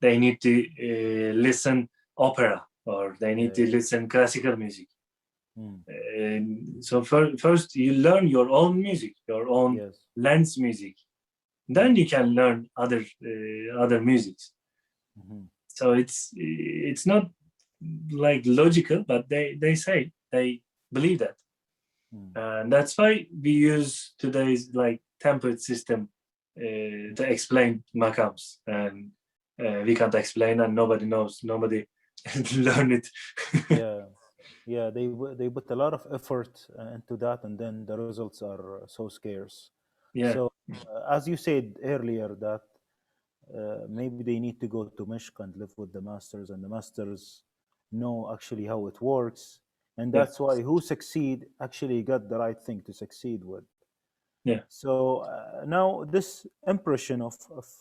they need to listen opera, or they need to listen classical music. So first you learn your own music, your own land's music. Then you can learn other musics. So it's not like logical, but they believe that. And that's why we use today's like template system to explain makams, and we can't explain, and nobody knows, nobody learn it. They put a lot of effort into that, and then the results are so scarce. So as you said earlier, that maybe they need to go to Mishk and live with the masters, and the masters know actually how it works, and that's why who succeed actually got the right thing to succeed with. So now this impression of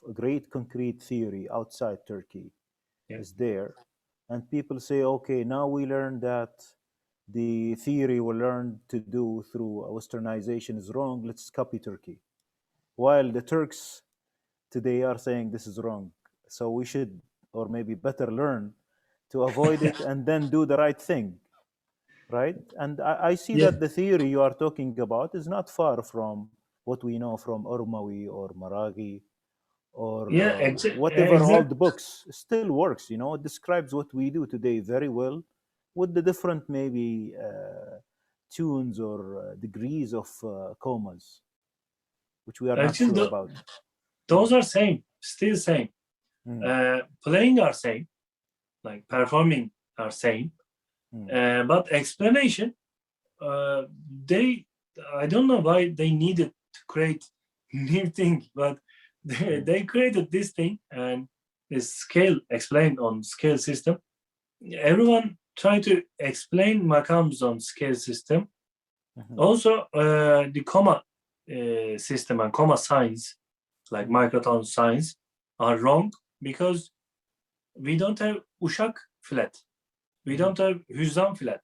a great concrete theory outside Turkey is there, and people say, okay, now we learned that the theory we learned to do through westernization is wrong, let's copy Turkey, while the Turks today are saying this is wrong. So we should, or maybe better, learn to avoid it and then do the right thing, right? And I see that the theory you are talking about is not far from what we know from Urmawi or Maraghi or whatever old books. Still works, it describes what we do today very well, with the different maybe tunes or degrees of commas, which we are not sure about. Those are same, still same. Playing are same, like performing are same, but explanation, I don't know why they needed to create new thing, but they created this thing, and this scale explained on scale system. Everyone try to explain makams on scale system. Also, the comma system and comma signs, like microtone signs, are wrong, because we don't have Uşak flat. We don't have Hüzzam flat.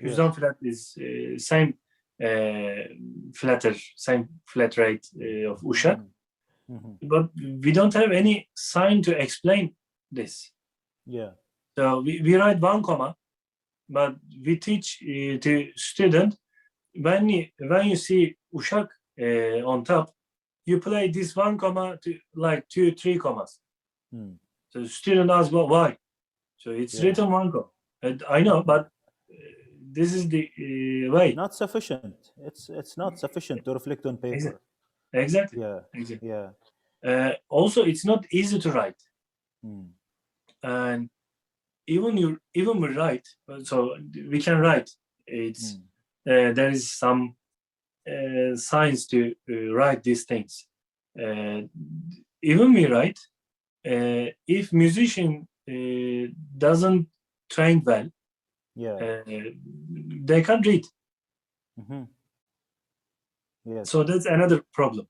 Hüzzam flat is same same flat rate of Uşak. But we don't have any sign to explain this. So we write one comma, but we teach to student, when you see Uşak on top, you play this one comma to like 2-3 commas. So the student asks, well, why? So it's written one comma. I know, but this is the way. Not sufficient. It's not sufficient to reflect on paper. Exactly. Also, it's not easy to write. And even we write, so we can write. It's there is some science to write these things. Even we write, if musician doesn't train well, they can't read. So that's another problem.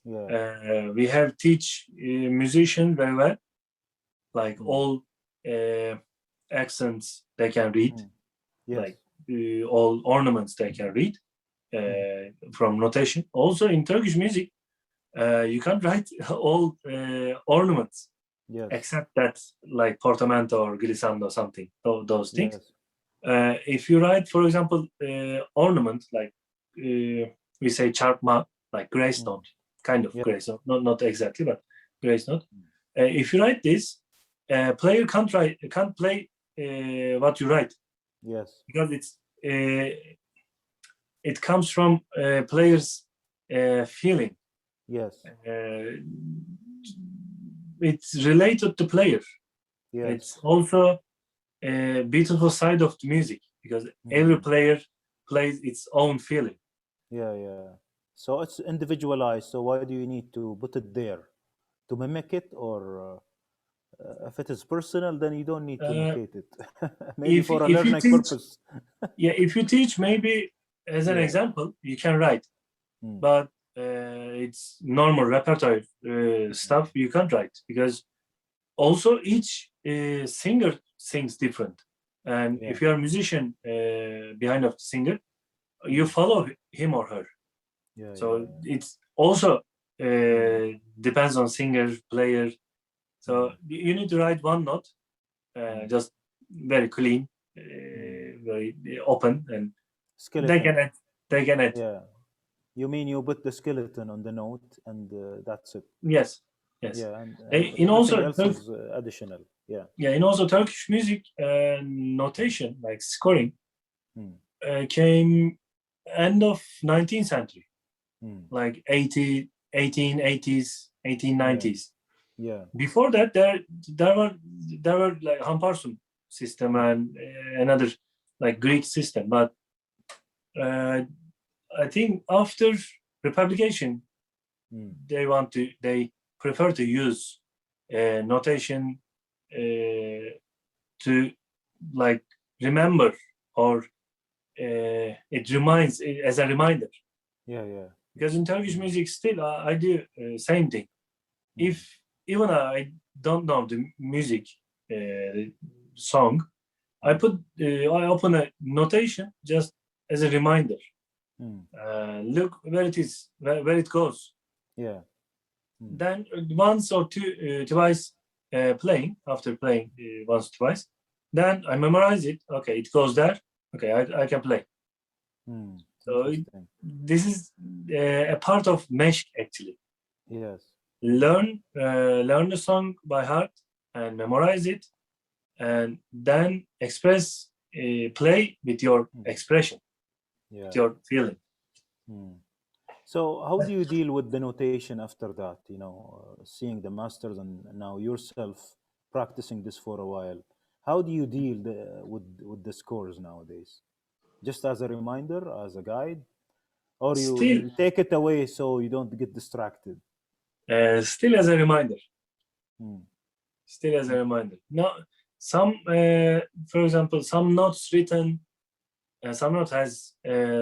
We have teach musician very well, like all accents they can read, like all ornaments they can read. from notation. Also in Turkish music, you can't write all ornaments, Yes. except that like portamento or glissando, something, those things. Yes. If you write, for example, ornament, like we say çarpma, like grace note, kind of grace note, not exactly, but grace note. If you write this, player can't play what you write. Yes. Because it comes from player's feeling. Yes. It's related to player. Yes. It's also a beautiful side of the music, because every player plays its own feeling. Yeah. So it's individualized. So why do you need to put it there? To mimic it, or if it is personal, then you don't need to imitate it. Maybe for a learning purpose. Yeah, if you teach, maybe as an example, you can write. But it's normal repertoire stuff you can't write, because also each singer sings different. And if you are a musician behind of the singer, you follow him or her. So it's also depends on singer, player. So you need to write one note, just very clean, very open, and skeleton. They can add. Yeah. You mean you put the skeleton on the note, and that's it? Yes. Yeah, and in also else is additional. Yeah. Yeah, in also Turkish music, notation like scoring came end of 19th century, like 1880s, 1890s. Yeah. Before that, there were like Hamparsum system and another like Greek system, but I think after republication, they prefer to use notation to like remember, or it reminds as a reminder. Yeah. Because in Turkish music, still I do same thing. If even I don't know the music song, I open a notation just as a reminder. Look where it is, where it goes. Yeah. Then once or twice playing, after playing once or twice, then I memorize it. Okay, it goes there. Okay, I can play. So this is a part of mesh, actually. Yes. Learn the song by heart and memorize it, and then express, play with your expression, with your feeling. So how do you deal with the notation after that? Seeing the masters and now yourself practicing this for a while. How do you deal with the scores nowadays? Just as a reminder, as a guide, or you take it away so you don't get distracted? Still as a reminder. Still as a reminder. No, some, for example, some notes written, some note has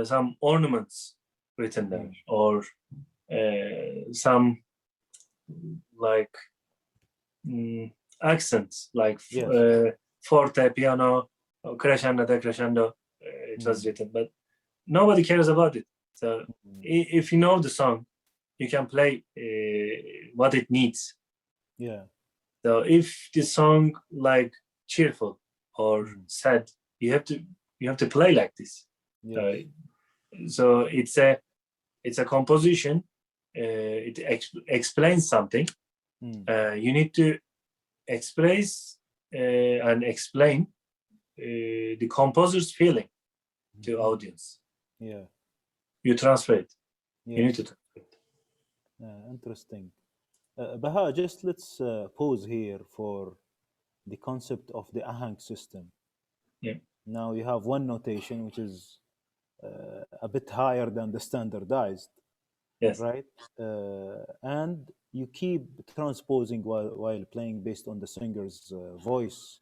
some ornaments written there, or some like accents, like forte, piano, crescendo, decrescendo. It was written, but nobody cares about it. So if you know the song, you can play what it needs. Yeah. So if the song like cheerful or sad, you have to play like this. Yes. So it's a composition. It explains something. You need to express and explain the composer's feeling to audience. Yeah. You transfer it. Yes. You need to transfer it. Interesting. Baha, just let's pause here for the concept of the ahang system. Yeah. Now you have one notation which is a bit higher than the standardized. Yes. Right? And you keep transposing while playing based on the singer's voice,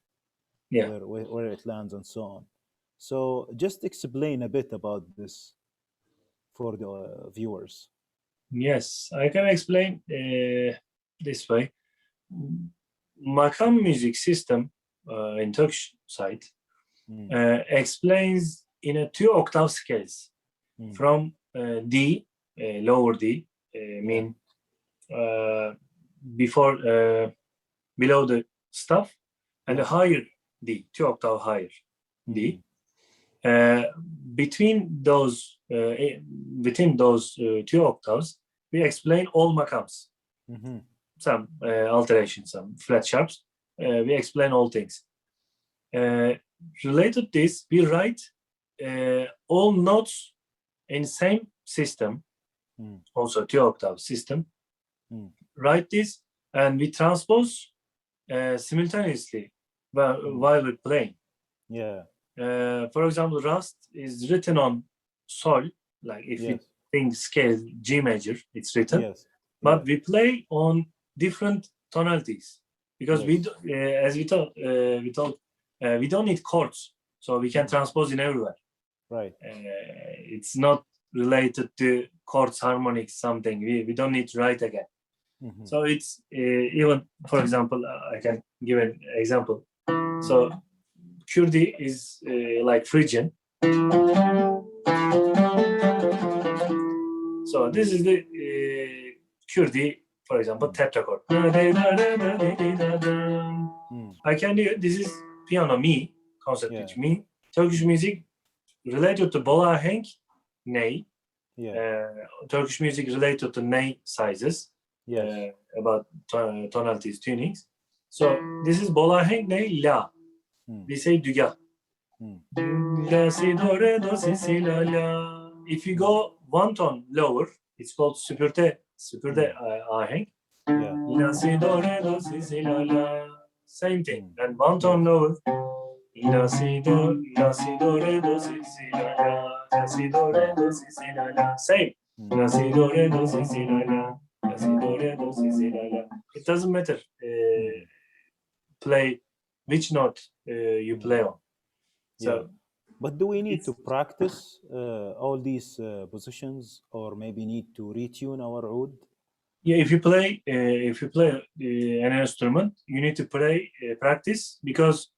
where it lands and so on. So just explain a bit about this for the viewers. Yes, I can explain this way. Makam music system in Turkish side explains in a 2 octave scales from D, lower D, mean before below the stuff, and a higher D, 2 octave higher D. Between those 2 octaves, we explain all makams, some alterations, some flat sharps. We explain all things. Related to this, we write all notes in same system, also 2 octave system. Write this, and we transpose simultaneously while we're playing. For example, Rust is written on Sol, like if you think scale G major, it's written, but we play on different tonalities because we, as we thought, we don't need chords, so we can transpose in everywhere. Right. It's not related to chords, harmonics, something. We don't need to write again. So it's even, for example, I can give an example. So Kurdi is like Phrygian. So this is the Kurdi, for example, tetrachord. I can do, this is piano mi, concert pitch mi. Turkish music related to bola ahenk, ney. Turkish music related to ney sizes, about tonalities, tunings. So this is bola ahenk, ney, la. We say dugah. La, si, do, re, do, si, la, la. If you go one tone lower, it's called süpürte ahenk. La, si, do, re, do, si, la, la. Same thing. And one tone lower. La, si, do, re, do, si, la, la. La, si, do, re, do, si, la, la. Same. La, si, do, re, do, si, la, la. La, si, do, re, do, si, la, la. It doesn't matter. Play which note you play on. So, but do we need to practice all these positions, or maybe need to retune our oud? Yeah, if you play an instrument, you need to practice, because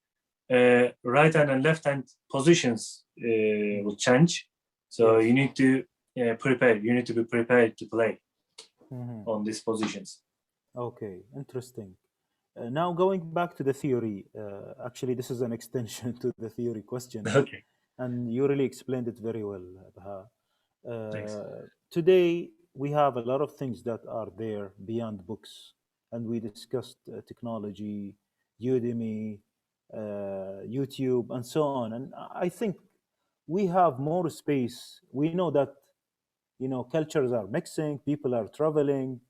right hand and left hand positions will change. So you need to prepare. You need to be prepared to play on these positions. Okay, interesting. Now going back to the theory, actually this is an extension to the theory question. Okay. And you really explained it very well, Baha. Thanks. Today we have a lot of things that are there beyond books, and we discussed technology, Udemy, YouTube, and so on. And I think we have more space. We know that cultures are mixing, people are traveling,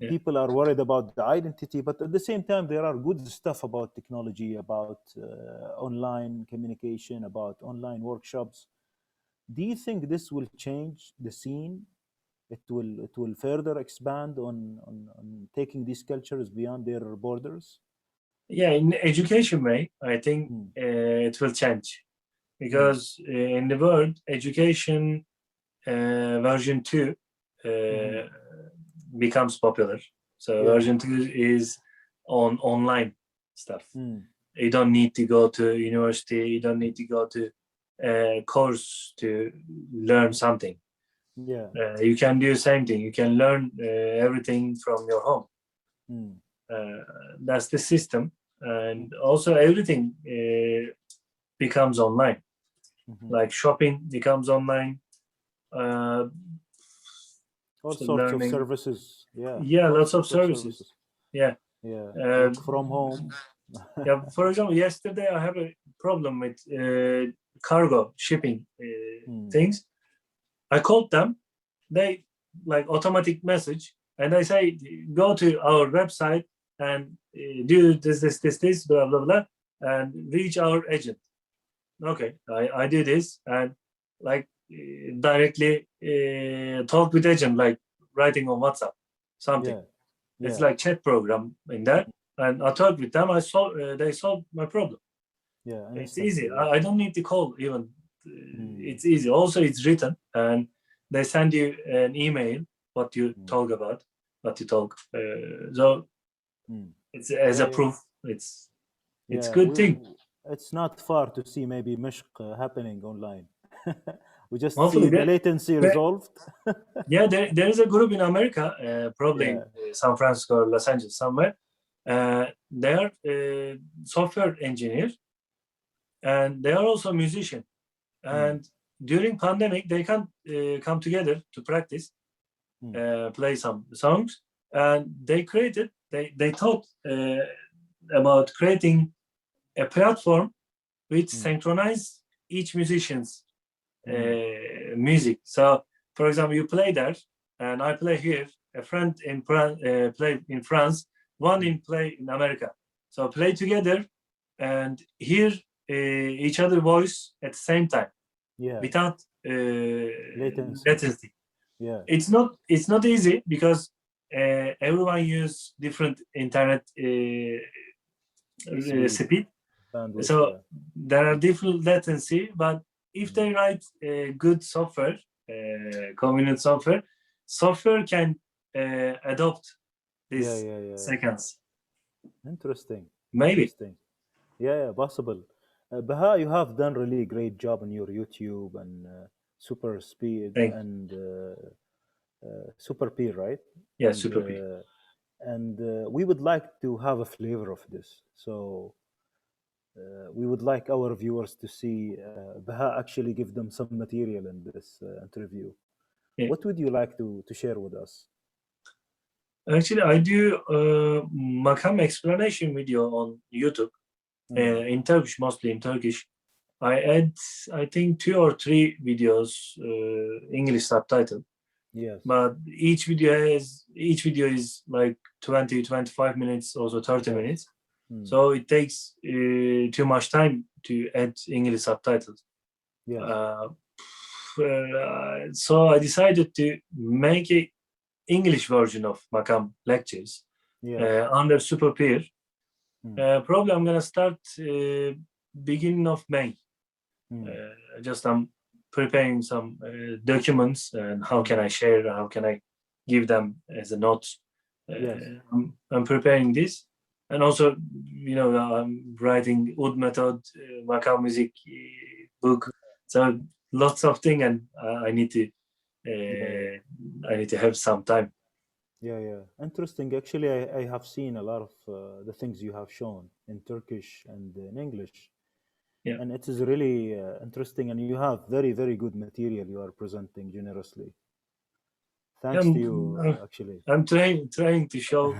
people are worried about the identity, but at the same time there are good stuff about technology, about online communication, about online workshops. Do you think this will change the scene? It will further expand on taking these cultures beyond their borders? Yeah, in education way, I think it will change, because in the world, education version 2 becomes popular. So version 2 is on online stuff. You don't need to go to university. You don't need to go to a course to learn something. You can do the same thing. You can learn everything from your home. That's the system. And also everything becomes online. Like shopping becomes online. All sorts of services. Yeah, lots of services. Yeah. Work from home. Yeah, for example, yesterday I have a problem with cargo shipping things. I called them. They like automatic message, and I say, go to our website and do this, blah, blah, blah, and reach our agent. Okay, I do this, and like directly talk with agent, like writing on WhatsApp, something. It's like chat program in that, and I talked with them. They solved my problem. It's easy. I don't need to call even. It's easy. Also, it's written, and they send you an email what you talk about, what you talk. So it's as a proof. It's good thing. It's not far to see maybe mishq happening online. we just Hopefully see the latency resolved. Yeah, there is a group in America, probably Yeah. in San Francisco or Los Angeles somewhere. They are software engineers, and they are also musician. And during pandemic, they can't come together to practice, play some songs, and they thought about creating a platform which synchronize each musician's music. So, for example, you play there, and I play here. A friend in play in France, one in play in America. So play together and hear each other voice at the same time, without latency. Yeah, it's not easy because everyone use different internet speed. bandwidth, So there are different latency, but if they write good software, convenient software can adopt these seconds. Interesting. Maybe. Interesting. Yeah, possible. Baha, you have done really great job on your YouTube and super speed and super peer, right? Yeah, and, super peer. And we would like to have a flavor of this. So we would like our viewers to see Baha actually give them some material in this interview. Yeah. What would you like to share with us? Actually, I do makam explanation video on YouTube in Turkish, mostly in Turkish. I add, I think, 2 or 3 videos English subtitle. Yes. But each video is like 20-25 minutes, also 30 minutes. So it takes too much time to add English subtitles. Yes. So I decided to make an English version of makam lectures under Super Peer. Probably I'm gonna start beginning of May. Just I'm preparing some documents and how can I share, how can I give them as a note. I'm preparing this, and also I'm writing Ud method, makam music book. So lots of things, and I need to have some time. Yeah. Interesting. Actually, I have seen a lot of the things you have shown in Turkish and in English. Yeah. And it is really interesting, and you have very, very good material you are presenting generously. Thanks to you, actually. I'm trying to show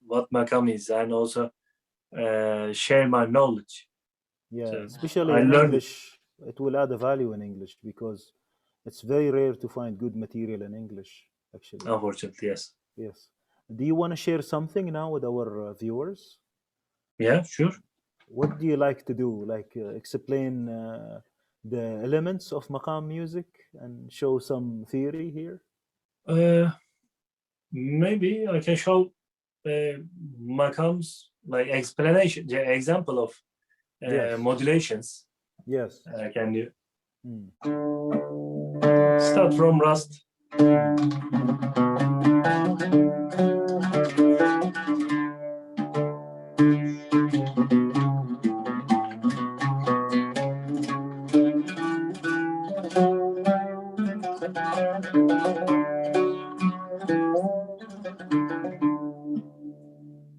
what makam is, and also share my knowledge. Yeah, So especially in English, it will add a value in English because it's very rare to find good material in English, actually. Unfortunately, yes. Yes. Do you want to share something now with our viewers? Yeah, sure. What do you like to do? Like explain the elements of maqam music and show some theory here? Maybe I can show maqams, like explanation, the example of modulations. Yes. Can you start from Rust?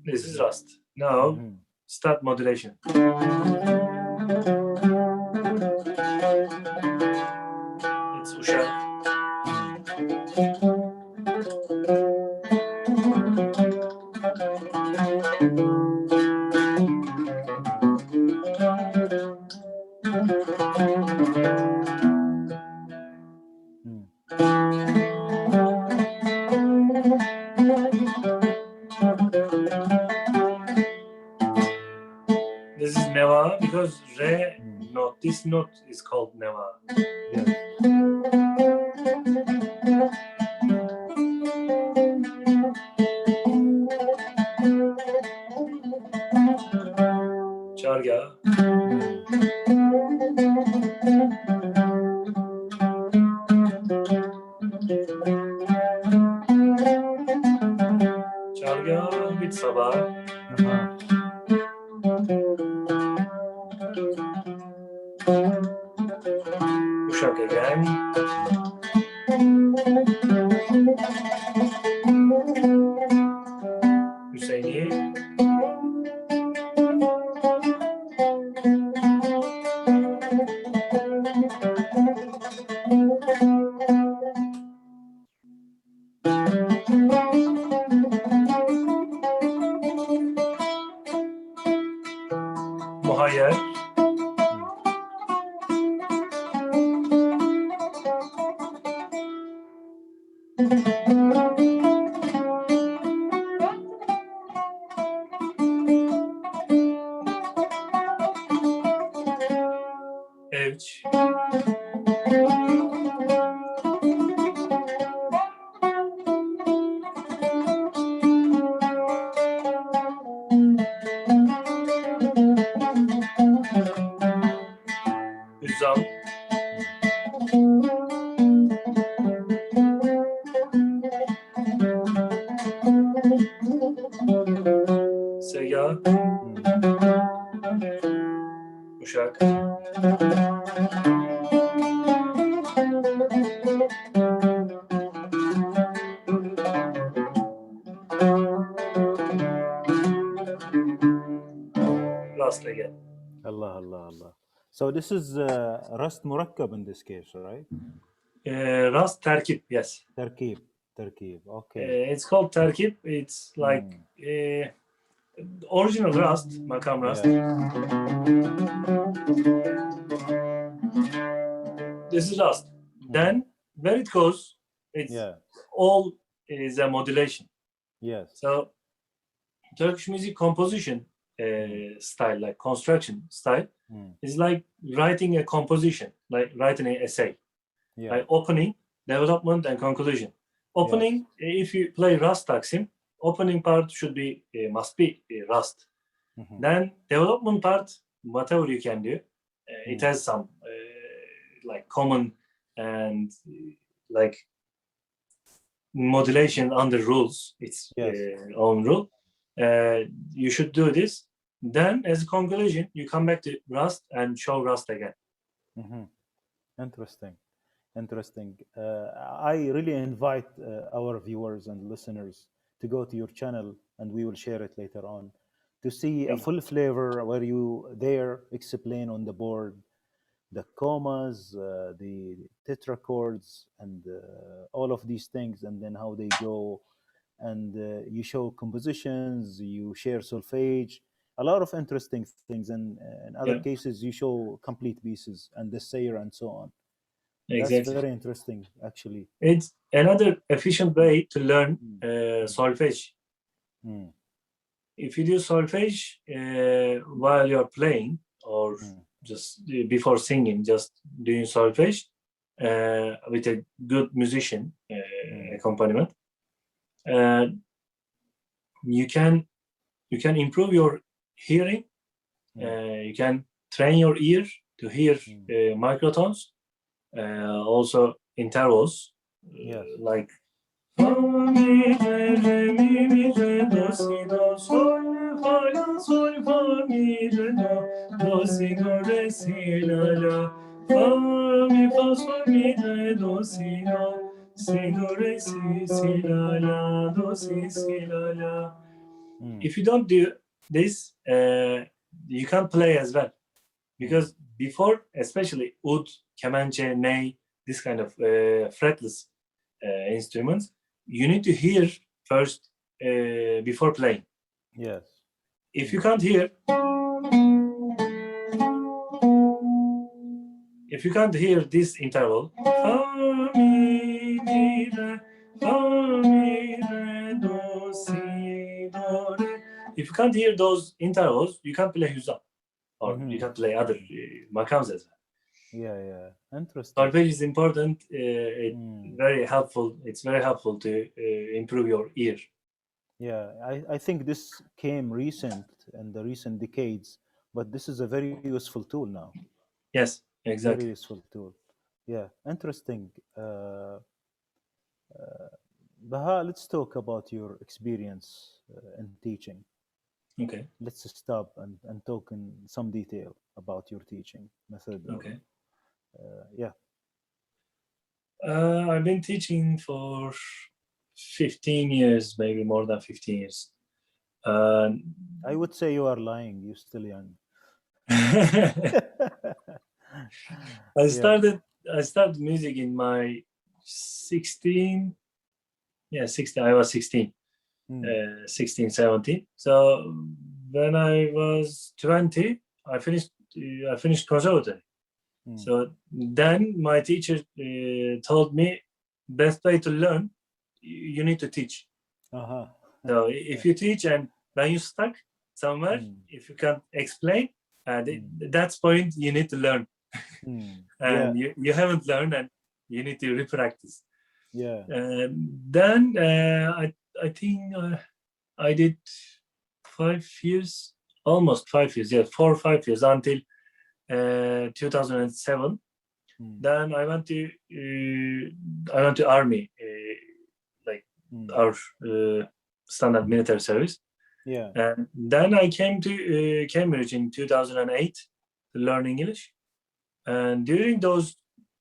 This is Rust. Now start modulation. It's Usha. This is Neva because Re note. This note is called Neva. Yes. Charga. Charga with Sabah. Rust again. Allah. So this is Rust Murakkab in this case, right? Rust Terkip, yes. Terkib. Okay. It's called Terkip. It's like original Rust, makam Rust. This is Rust. Then where it goes, it's all is a modulation. Yes. So Turkish music composition style, like construction style, is like writing a composition, like writing an essay. Like opening, development, and conclusion. Opening, if you play Rust Taksim, opening part must be Rust. Then development part, whatever you can do, it has some like common and like modulation under rules. It's own rule. You should do this. Then, as a conclusion, you come back to Rust and show Rust again. Interesting. I really invite our viewers and listeners to go to your channel, and we will share it later on, to see a full flavor where you there explain on the board the commas, the tetrachords, and all of these things, and then how they go. And you show compositions, you share solfege, a lot of interesting things. And in other cases, you show complete pieces and the sayer and so on. Exactly. That's very interesting, actually. It's another efficient way to learn solfege. If you do solfege while you're playing, or just before singing, just doing solfege with a good musician accompaniment, you can improve your hearing. You can train your ear to hear microtones, also intervals, like if you don't do this, you can't play as well, because before, especially oud, kemençe, ney, this kind of fretless instruments, you need to hear first before playing. Yes. If you can't hear, this interval, if you can't hear those intervals, you can't play hüzzam, or you can't play other makams as well. Yeah. Interesting. Solfege is important. Very helpful. It's very helpful to improve your ear. Yeah, I think this came recent in the recent decades, but this is a very useful tool now. Yes, exactly. Very useful tool. Yeah, interesting. Baha, let's talk about your experience in teaching. Okay. Let's stop and talk in some detail about your teaching method. Okay. Yeah. I've been teaching for 15 years, maybe more than 15 years. I would say you are lying. You're still young. I started music in my 16. Yeah, 16. I was 16. 16, 17. So when I was 20, I finished conservatory. So then my teacher told me, best way to learn, you need to teach. So if you teach and when you stuck somewhere, if you can't explain, that's point you need to learn. And you haven't learned, and you need to repractice. Yeah. Then I think I did 5 years, almost 5 years, 4 or 5 years, until 2007. Then I went to army, like our standard military service. Yeah. And then I came to Cambridge in 2008 to learn English. And during those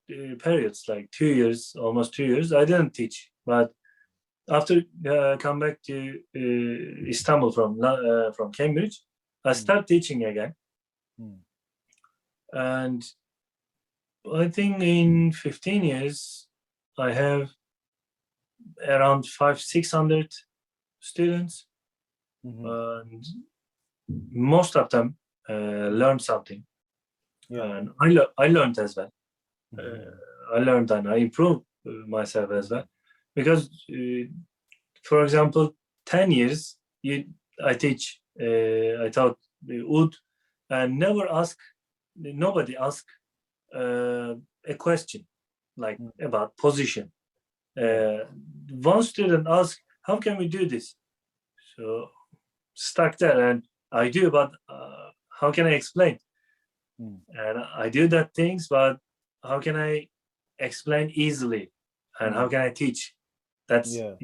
periods, like 2 years, almost 2 years, I didn't teach. But after come back to Istanbul from Cambridge, I started teaching again. Mm. And I think in 15 years, I have around 500-600 students, Mm-hmm. and most of them learn something. Yeah. And I learned as well. I learned and I improved myself as well. Because, for example, 10 years, I taught Oud, and nobody asked a question like about position. Yeah. One student asked, "How can we do this?" So stuck there, and I do, but how can I explain? Mm. And I do that things, but how can I explain easily? And how can I teach? That's Yeah.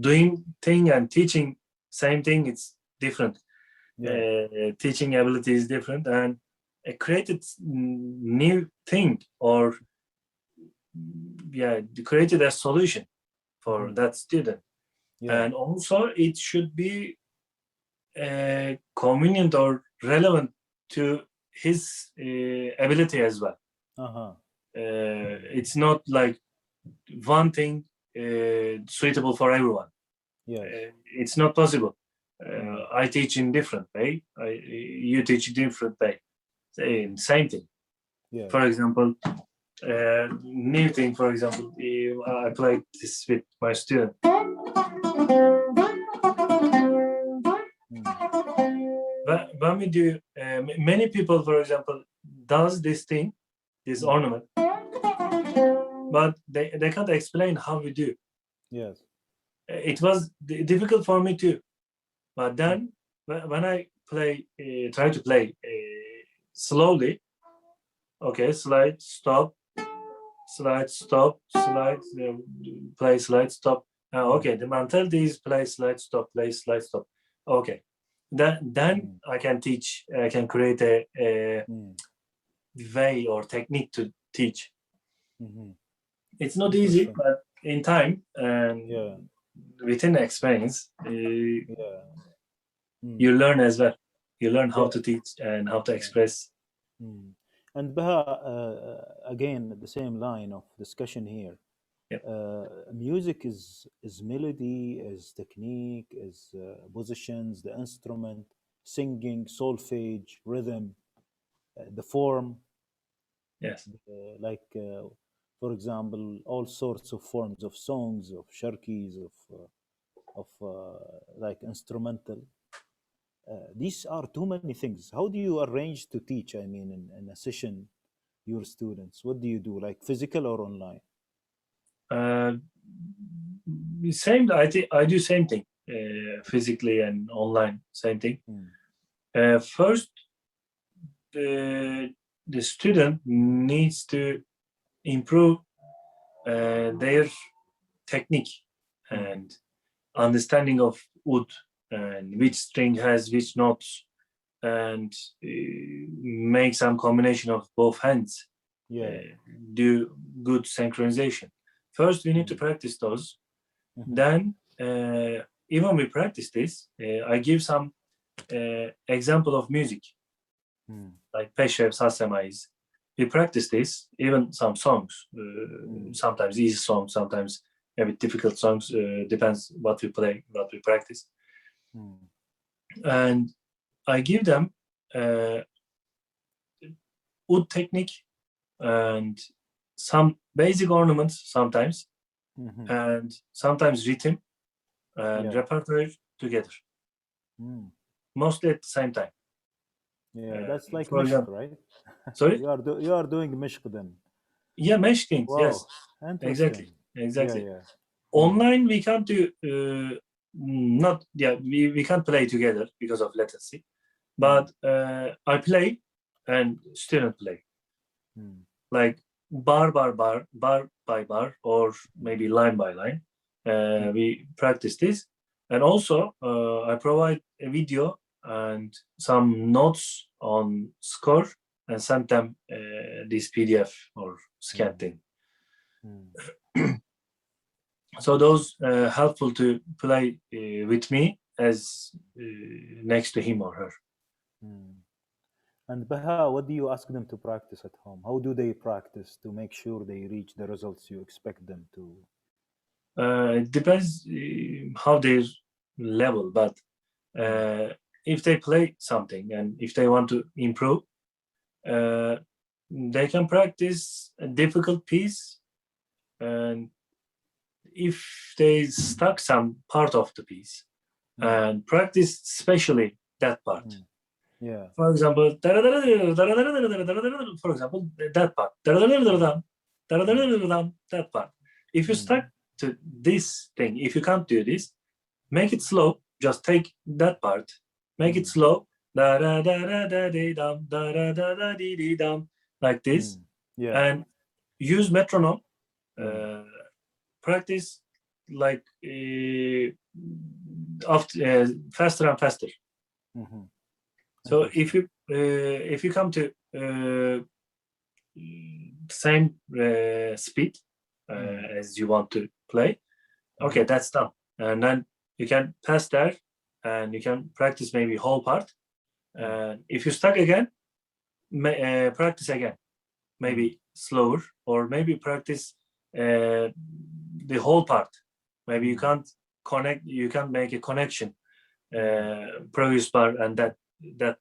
doing thing and teaching same thing. It's different. Yeah. Teaching ability is different, and I created new thing, or created a solution for that student. Yeah. And also it should be convenient or relevant to his ability as well. Uh-huh. It's not like one thing suitable for everyone. Yes. It's not possible. I teach in different way. You teach in different way. Same thing. Yes. For example, new thing. For example, I played this with my student. When we do, many people, for example, does this thing, this ornament, but they can't explain how we do. Yes. It was difficult for me too. But then when I try to play slowly, okay, slide, stop, slide, stop, slide, play, slide, stop. Okay, the mentality is play, slide, stop, play, slide, stop. Okay, then I can teach. I can create a way or technique to teach. It's not easy, but in time and within experience, you learn as well. You learn how to teach and how to express. And Baha, again, the same line of discussion here. Music is melody, is technique, is positions, the instrument, singing, solfege, rhythm, the form. Yes. For example, all sorts of forms of songs, of sharkis, of like instrumental. These are too many things. How do you arrange to teach? I mean, in a session, your students. What do you do, like physical or online? Same. I do same thing, physically and online. Same thing. First, the student needs to improve their technique and understanding of wood and which string has which notes, and make some combination of both hands. Do good synchronization. First, we need to practice those. Then, even we practice this, I give some example of music, like Peshev, Sasemaiz. We practice this, even some songs, sometimes easy songs, sometimes a bit difficult songs, depends what we play, what we practice. And I give them wood technique and some basic ornaments sometimes, and sometimes rhythm and repertoire together, mostly at the same time. Yeah, that's like for mishq, example, right? sorry? You are doing mishq then. Yeah, mesh things. Wow, Yes, interesting. exactly. Yeah. Online we can't do we can't play together because of latency, but I play and student play, like bar by bar, or maybe line by line. We practice this, and also I provide a video and some notes on score and send them this PDF or scan thing. So those helpful to play with me as next to him or her. And Baha, what do you ask them to practice at home? How do they practice to make sure they reach the results you expect them to? It depends how their level, but if they play something and if they want to improve, they can practice a difficult piece, and if they stuck some part of the piece and practice especially that part. Yeah. For example, that part, that part. If you stuck to this thing, if you can't do this, make it slow. Just take that part, make it slow, like this, and use metronome. Practice like faster and faster. So if you come to same speed as you want to play, okay, that's done, and then you can pass there, and you can practice maybe whole part. And if you stuck again, practice again, maybe slower, or maybe practice the whole part. Maybe you can't connect, you can't make a connection, previous part and that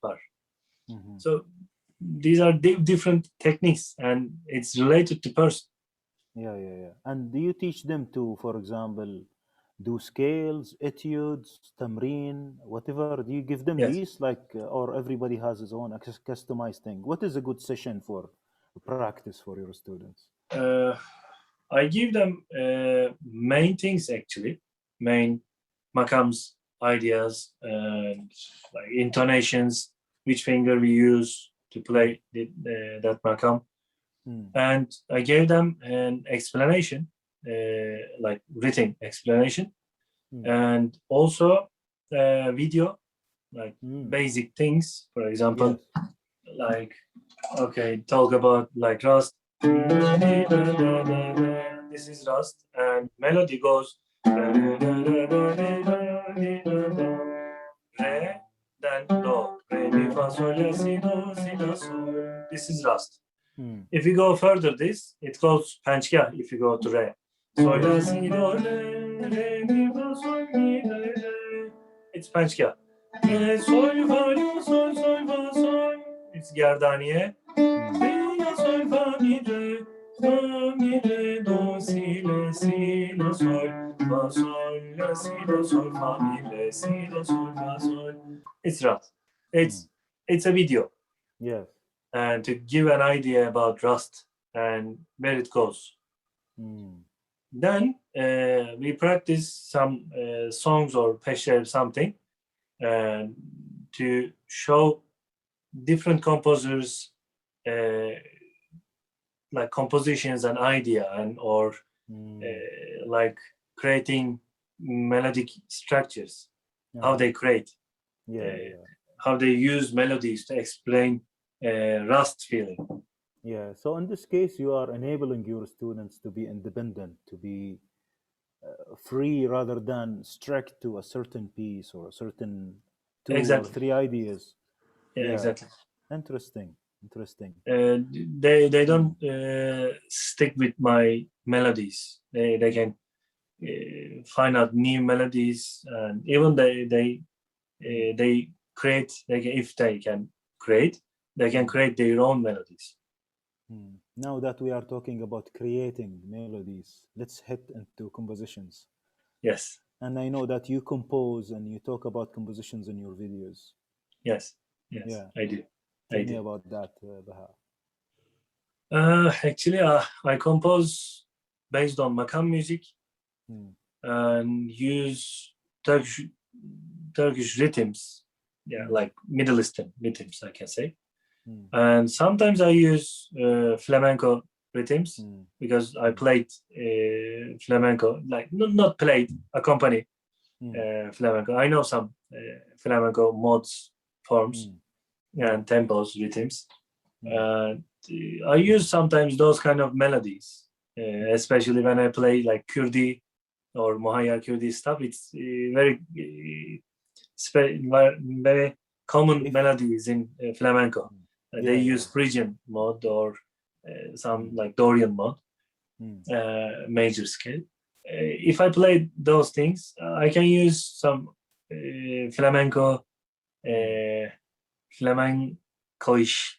part. So these are different techniques, and it's related to person. Yeah. And do you teach them to, for example, do scales, etudes, tamreen, whatever? Do you give them these, like, or everybody has his own customized thing? What is a good session for practice for your students? I give them main things, actually, main makams, ideas, and like intonations, which finger we use to play that makam. And I gave them an explanation, like written explanation, and also video, like basic things. For example, like, okay, talk about like Rust. This is Rust, and melody goes re, then do, re, mi, fa, sol, la, si, do, sol. This is Rust. If you go further, it goes panchka. If you go to re, sol, la, si, do, re, mi, fa, sol, mi, re, it's panchka. Re, sol, fa, la, sol, fa, sol. It's gardaniye. Re, sol, fa, mi, re, do, si, la, sol, fa, sol, la, si, do, sol, fa, mi, re, si, do, sol, fa, sol. It's Rust. It's a video. Yes. And to give an idea about Rust and where it goes. Then we practice some songs or peşter something, and to show different composers like compositions and idea, and or like creating melodic structures, how they create, how they use melodies to explain Rust feeling. Yeah, so in this case, you are enabling your students to be independent, to be free rather than strict to a certain piece or a certain two or three ideas. Yeah, exactly. Interesting. They don't stick with my melodies. They can find out new melodies, and even they create. If they can create, they can create their own melodies. Now that we are talking about creating melodies, let's head into compositions. Yes. And I know that you compose and you talk about compositions in your videos. Yes. Yeah. I do. Tell me about that, Baha. Actually, I compose based on makam music and use Turkish rhythms, like Middle Eastern rhythms, I can say. And sometimes I use flamenco rhythms because I played flamenco, like not played, accompany flamenco. I know some flamenco modes, forms, and tempos, rhythms. I use sometimes those kind of melodies, especially when I play like Kurdi or Muhayyar Kurdi stuff. It's very very common melodies in flamenco. They use Phrygian mode or some like Dorian mode, major scale. If I play those things, I can use some flamenco, flamencoish,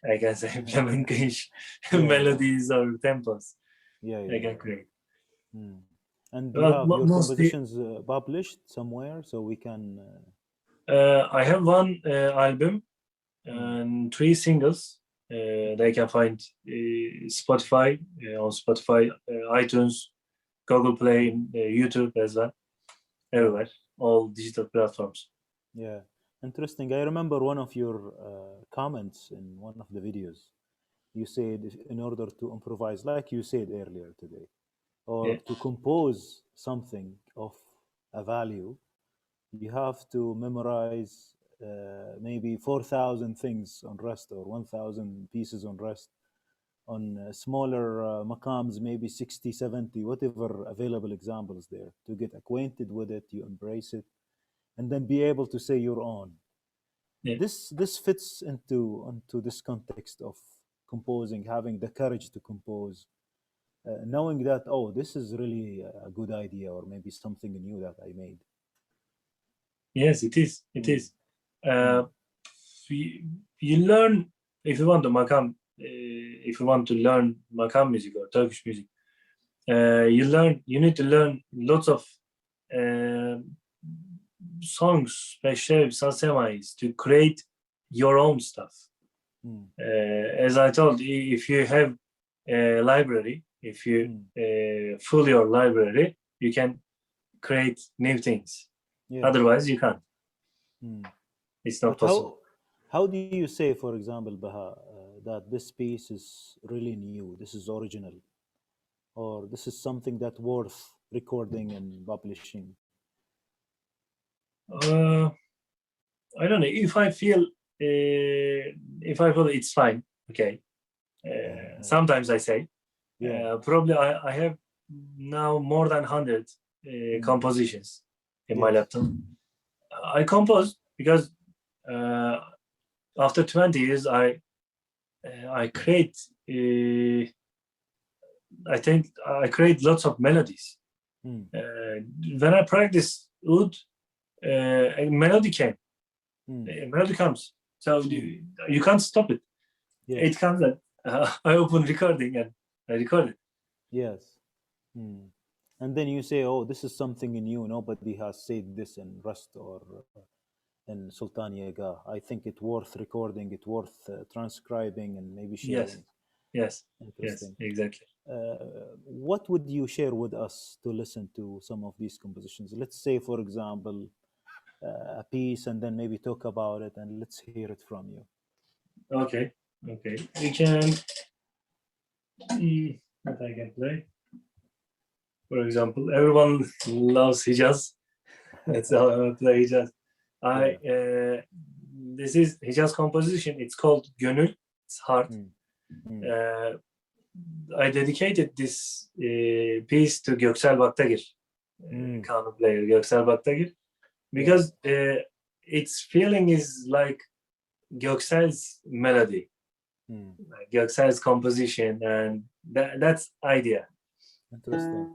I can say, flamencoish melodies or tempos. I can create. And do you have your compositions published somewhere so we can? I have one album and 3 singles. They can find Spotify, on Spotify, iTunes, Google Play, YouTube as well, everywhere, all digital platforms. Yeah, interesting. I remember one of your comments in one of the videos. You said in order to improvise, like you said earlier today, or to compose something of a value, you have to memorize maybe 4,000 things on Rust or 1,000 pieces on Rust. On smaller makams, maybe 60, 70, whatever available examples there, to get acquainted with it, you embrace it, and then be able to say your own. This fits into this context of composing, having the courage to compose, knowing that, oh, this is really a good idea, or maybe something new that I made. Yes, it is. It is. You learn, if you want to makam, if you want to learn makam music or Turkish music, you need to learn lots of songs, sasemais, to create your own stuff. As I told, if you have a library, if you fill your library, you can create new things. Otherwise, you can't. It's not possible. How do you say, for example, Baha, that this piece is really new, this is original, or this is something that's worth recording and publishing? I don't know. If I feel it's fine, okay. Sometimes I say, probably I have now more than 100 compositions in my laptop. I compose because after 20 years, I create. I think I create lots of melodies. When I practice oud, a melody came. A melody comes, so you can't stop it. It comes, and I open recording and I record it. Yes. And then you say, oh, this is something new. Nobody has said this in Rust or in Sultan Yaga. I think it's worth recording, it's worth transcribing and maybe sharing. Yes, exactly. What would you share with us to listen to some of these compositions? Let's say, for example, a piece, and then maybe talk about it, and let's hear it from you. Okay. We can. What I can play. For example, everyone loves Hijaz. That's how I play Hijaz. This is Hijaz composition. It's called Gönül. It's heart. I dedicated this piece to Göksel Baktagir, Kanun player Göksel Baktagir, because its feeling is like Göksel's melody, like Göksel's composition, and that's idea. Interesting.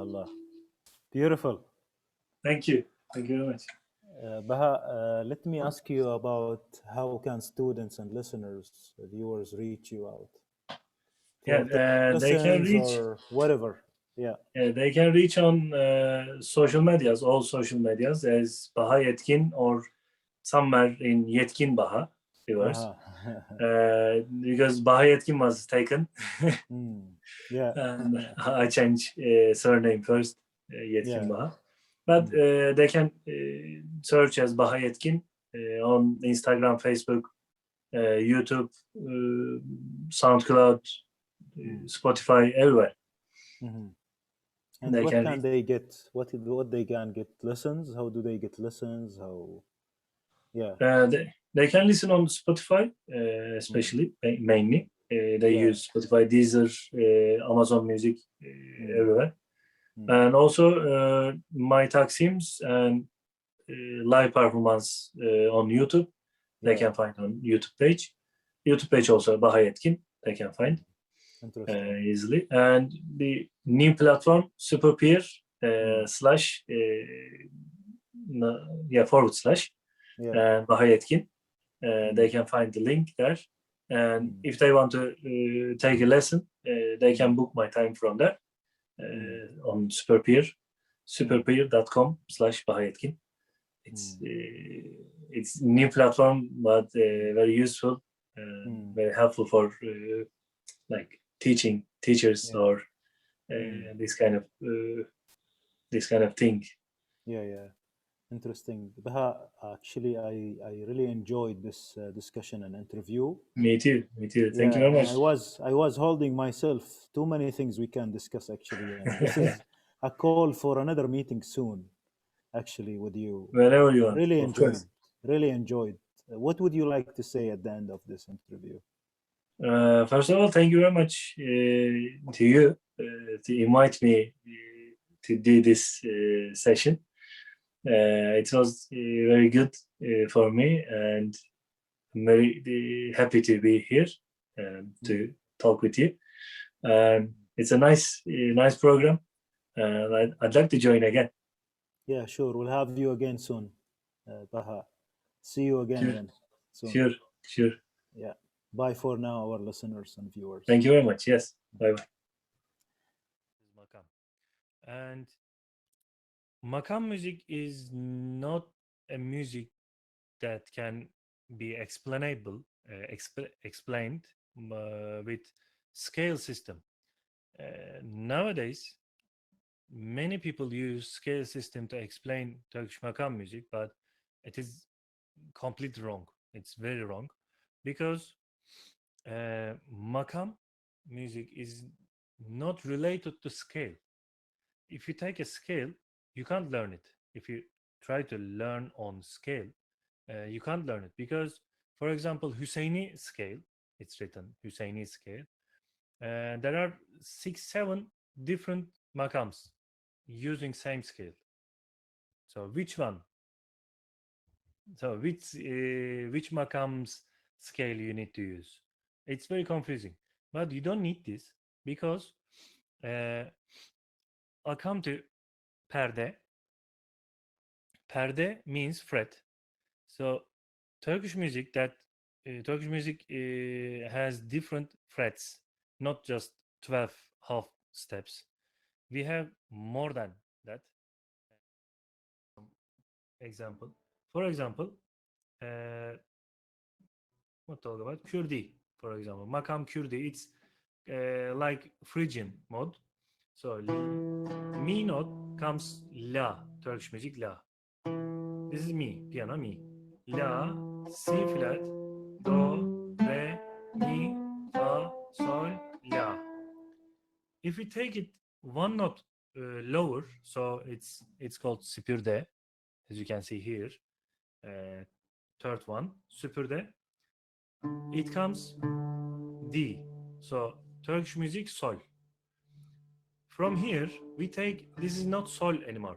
Allah. Beautiful. Thank you very much. Baha, let me ask you about how can students and listeners, viewers, reach you out? They can reach or whatever. They can reach on social medias, all social medias, as Baha YETKİN or somewhere in YETKİN Baha viewers. Because Baha YETKİN was taken. And I changed surname first, YETKİN Baha. But they can search as Baha YETKİN on Instagram, Facebook, YouTube, SoundCloud, Spotify, everywhere. And they what can they get? What they can get listens? How do they get listens? How? They can listen on Spotify, especially mainly. They use Spotify, Deezer, Amazon Music, everywhere. And also my Taksims and live performance on YouTube. They can find on YouTube page. YouTube page also Baha YETKİN. They can find easily. And the new platform SuperPeer slash Baha YETKİN. They can find the link there. And if they want to take a lesson, they can book my time from there on SuperPeer, superpeer.com/Baha YETKİN. It's new platform, but very useful, very helpful for like teachers or this kind of thing. Interesting. Baha, actually, I really enjoyed this discussion and interview. Me too. Thank you very much. I was holding myself. Too many things we can discuss actually. And this is a call for another meeting soon. Actually, with you. Whenever you want. Really enjoyed. What would you like to say at the end of this interview? First of all, thank you very much to you to invite me to do this session. It was very good for me, and I'm very happy to be here to talk with you. It's a nice program. I'd like to join again. Yeah, sure. We'll have you again soon, Baha. See you again soon. Sure. Yeah. Bye for now, our listeners and viewers. Thank you very much. Yes. Bye-bye. Makam. And makam music is not a music that can be explained with scale system. Nowadays, many people use scale system to explain Turkish makam music, but it is completely wrong. It's very wrong, because makam music is not related to scale. If you take a scale, you can't learn it. If you try to learn on scale, you can't learn it, because, for example, Hüseyni scale, it's written Hüseyni scale. There are 6-7 different makams using same scale. So which one So which makam's scale you need to use? It's very confusing, but you don't need this because I'll come to perde. Perde means fret. So Turkish music has different frets, not just 12 half steps. We have more than that. Example. For example, what talk about Kürdi, for example, makam Kürdi. It's like Phrygian mode. So mi note comes la, Turkish music la. This is mi, piano mi. La, si flat, do, re, mi, fa, sol, la. If we take it one note lower, so it's called süpürde, as you can see here. Third one, süpürde. It comes D. So Turkish music sol. From here we take this is not sol anymore.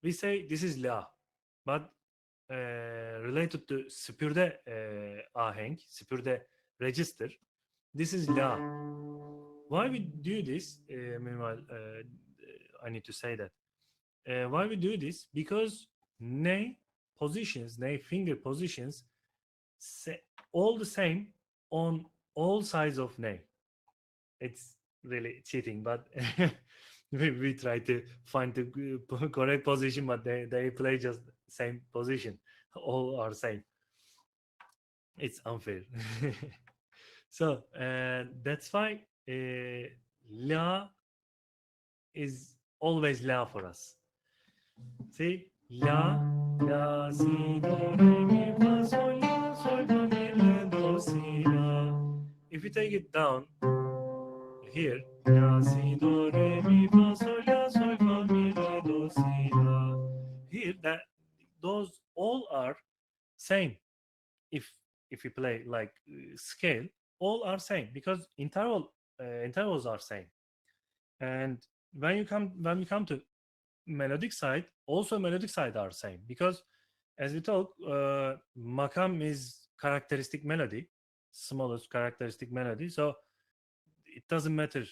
We say this is la, but related to süpürde ahenk, süpürde register. This is la. Why we do this? Meanwhile, I need to say that. Why we do this? Because ney positions, ney finger positions, all the same on all sides of ney. It's really cheating, but we try to find the correct position, but they play just same position. All are same. It's unfair. So that's why la is always la for us. See, la, la, si, do, re, mi, fa, sol, la, sol, fa, mi, re, do, si, la. If you take it down here, la, si, do, re, mi, fa, sol, la, sol, fa, mi, re, do, si, la. Here, those all are same. If you play like scale, all are same because intervals are same. And when we come to melodic side, also melodic side are same because as we talk, makam is characteristic melody, smallest characteristic melody. So it doesn't matter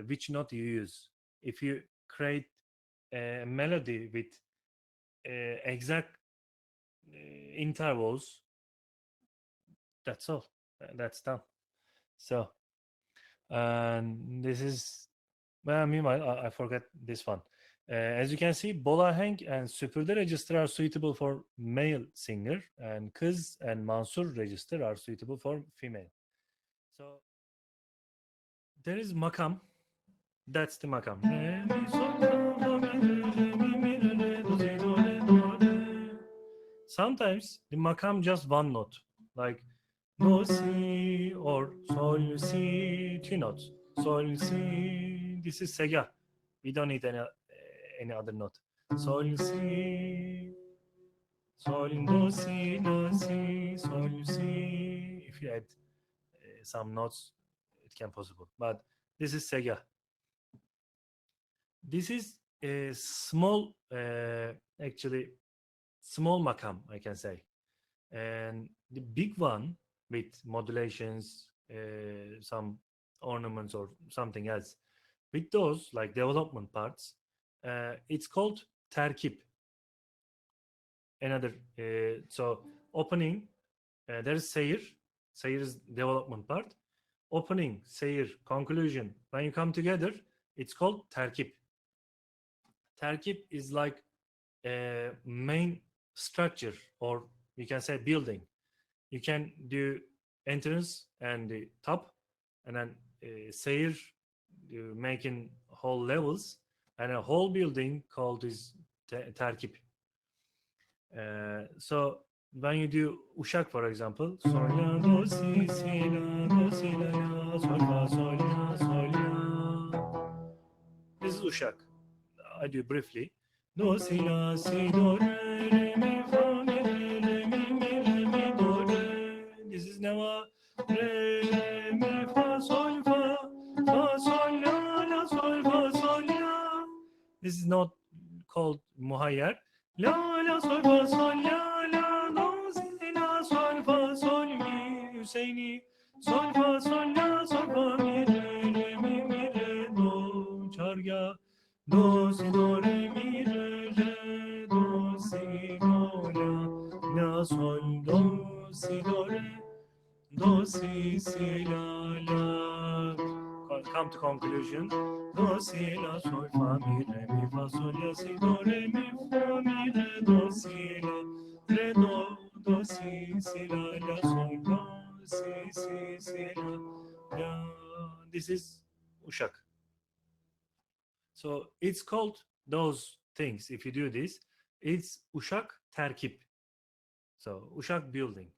which note you use. If you create a melody with exact intervals, that's all. That's done. So, and this is, well, meanwhile, I forgot this one. As you can see, bolahenk and süpürde register are suitable for male singer, and kız and mansur register are suitable for female. So there is makam. That's the makam. Sometimes the makam just one note, like do si or sol si, two notes. Sol si. This is sega. We don't need any other note. Sol si, sol do si do si, sol si. If you add some notes, it can possible. But this is sega. This is a small, actually small makam, I can say. And the big one with modulations, some ornaments or something else, with those like development parts, it's called terkip. Another, so opening, there's seyir. Seyir is development part. Opening, seyir, conclusion. When you come together, it's called terkip. Terkip is like a main structure, or you can say building. You can do entrance and the top, and then seyir, making whole levels, and a whole building called is terkip. So when you do uşak, for example, sol la do si si la do si la la sol fa sol la sol la. This is uşak. I do briefly. Do si la si do re mi fa mi re mi do re. This is neva re mi fa sol la sol fa sol la. This is not called muhayyer. La la sol fa sol la la, do, si, la, sol, fa, sol, mi, Hüseyini, sol, fa, sol, la, sol, fa, mi, re, mi, re, do, çarga, do, si, do, re, mi, re, do, si, do, la, sol, do, si, do, re, do, si, la. Come to conclusion. Do, si, la, sol, fa, mi, fa, sol, la, si, do, re, mi, fa, mi, re, do, si, la, re, do, si, la, sol, do, si, la. This is Uşak. So it's called those things. If you do this, it's Uşak terkip. So Uşak building.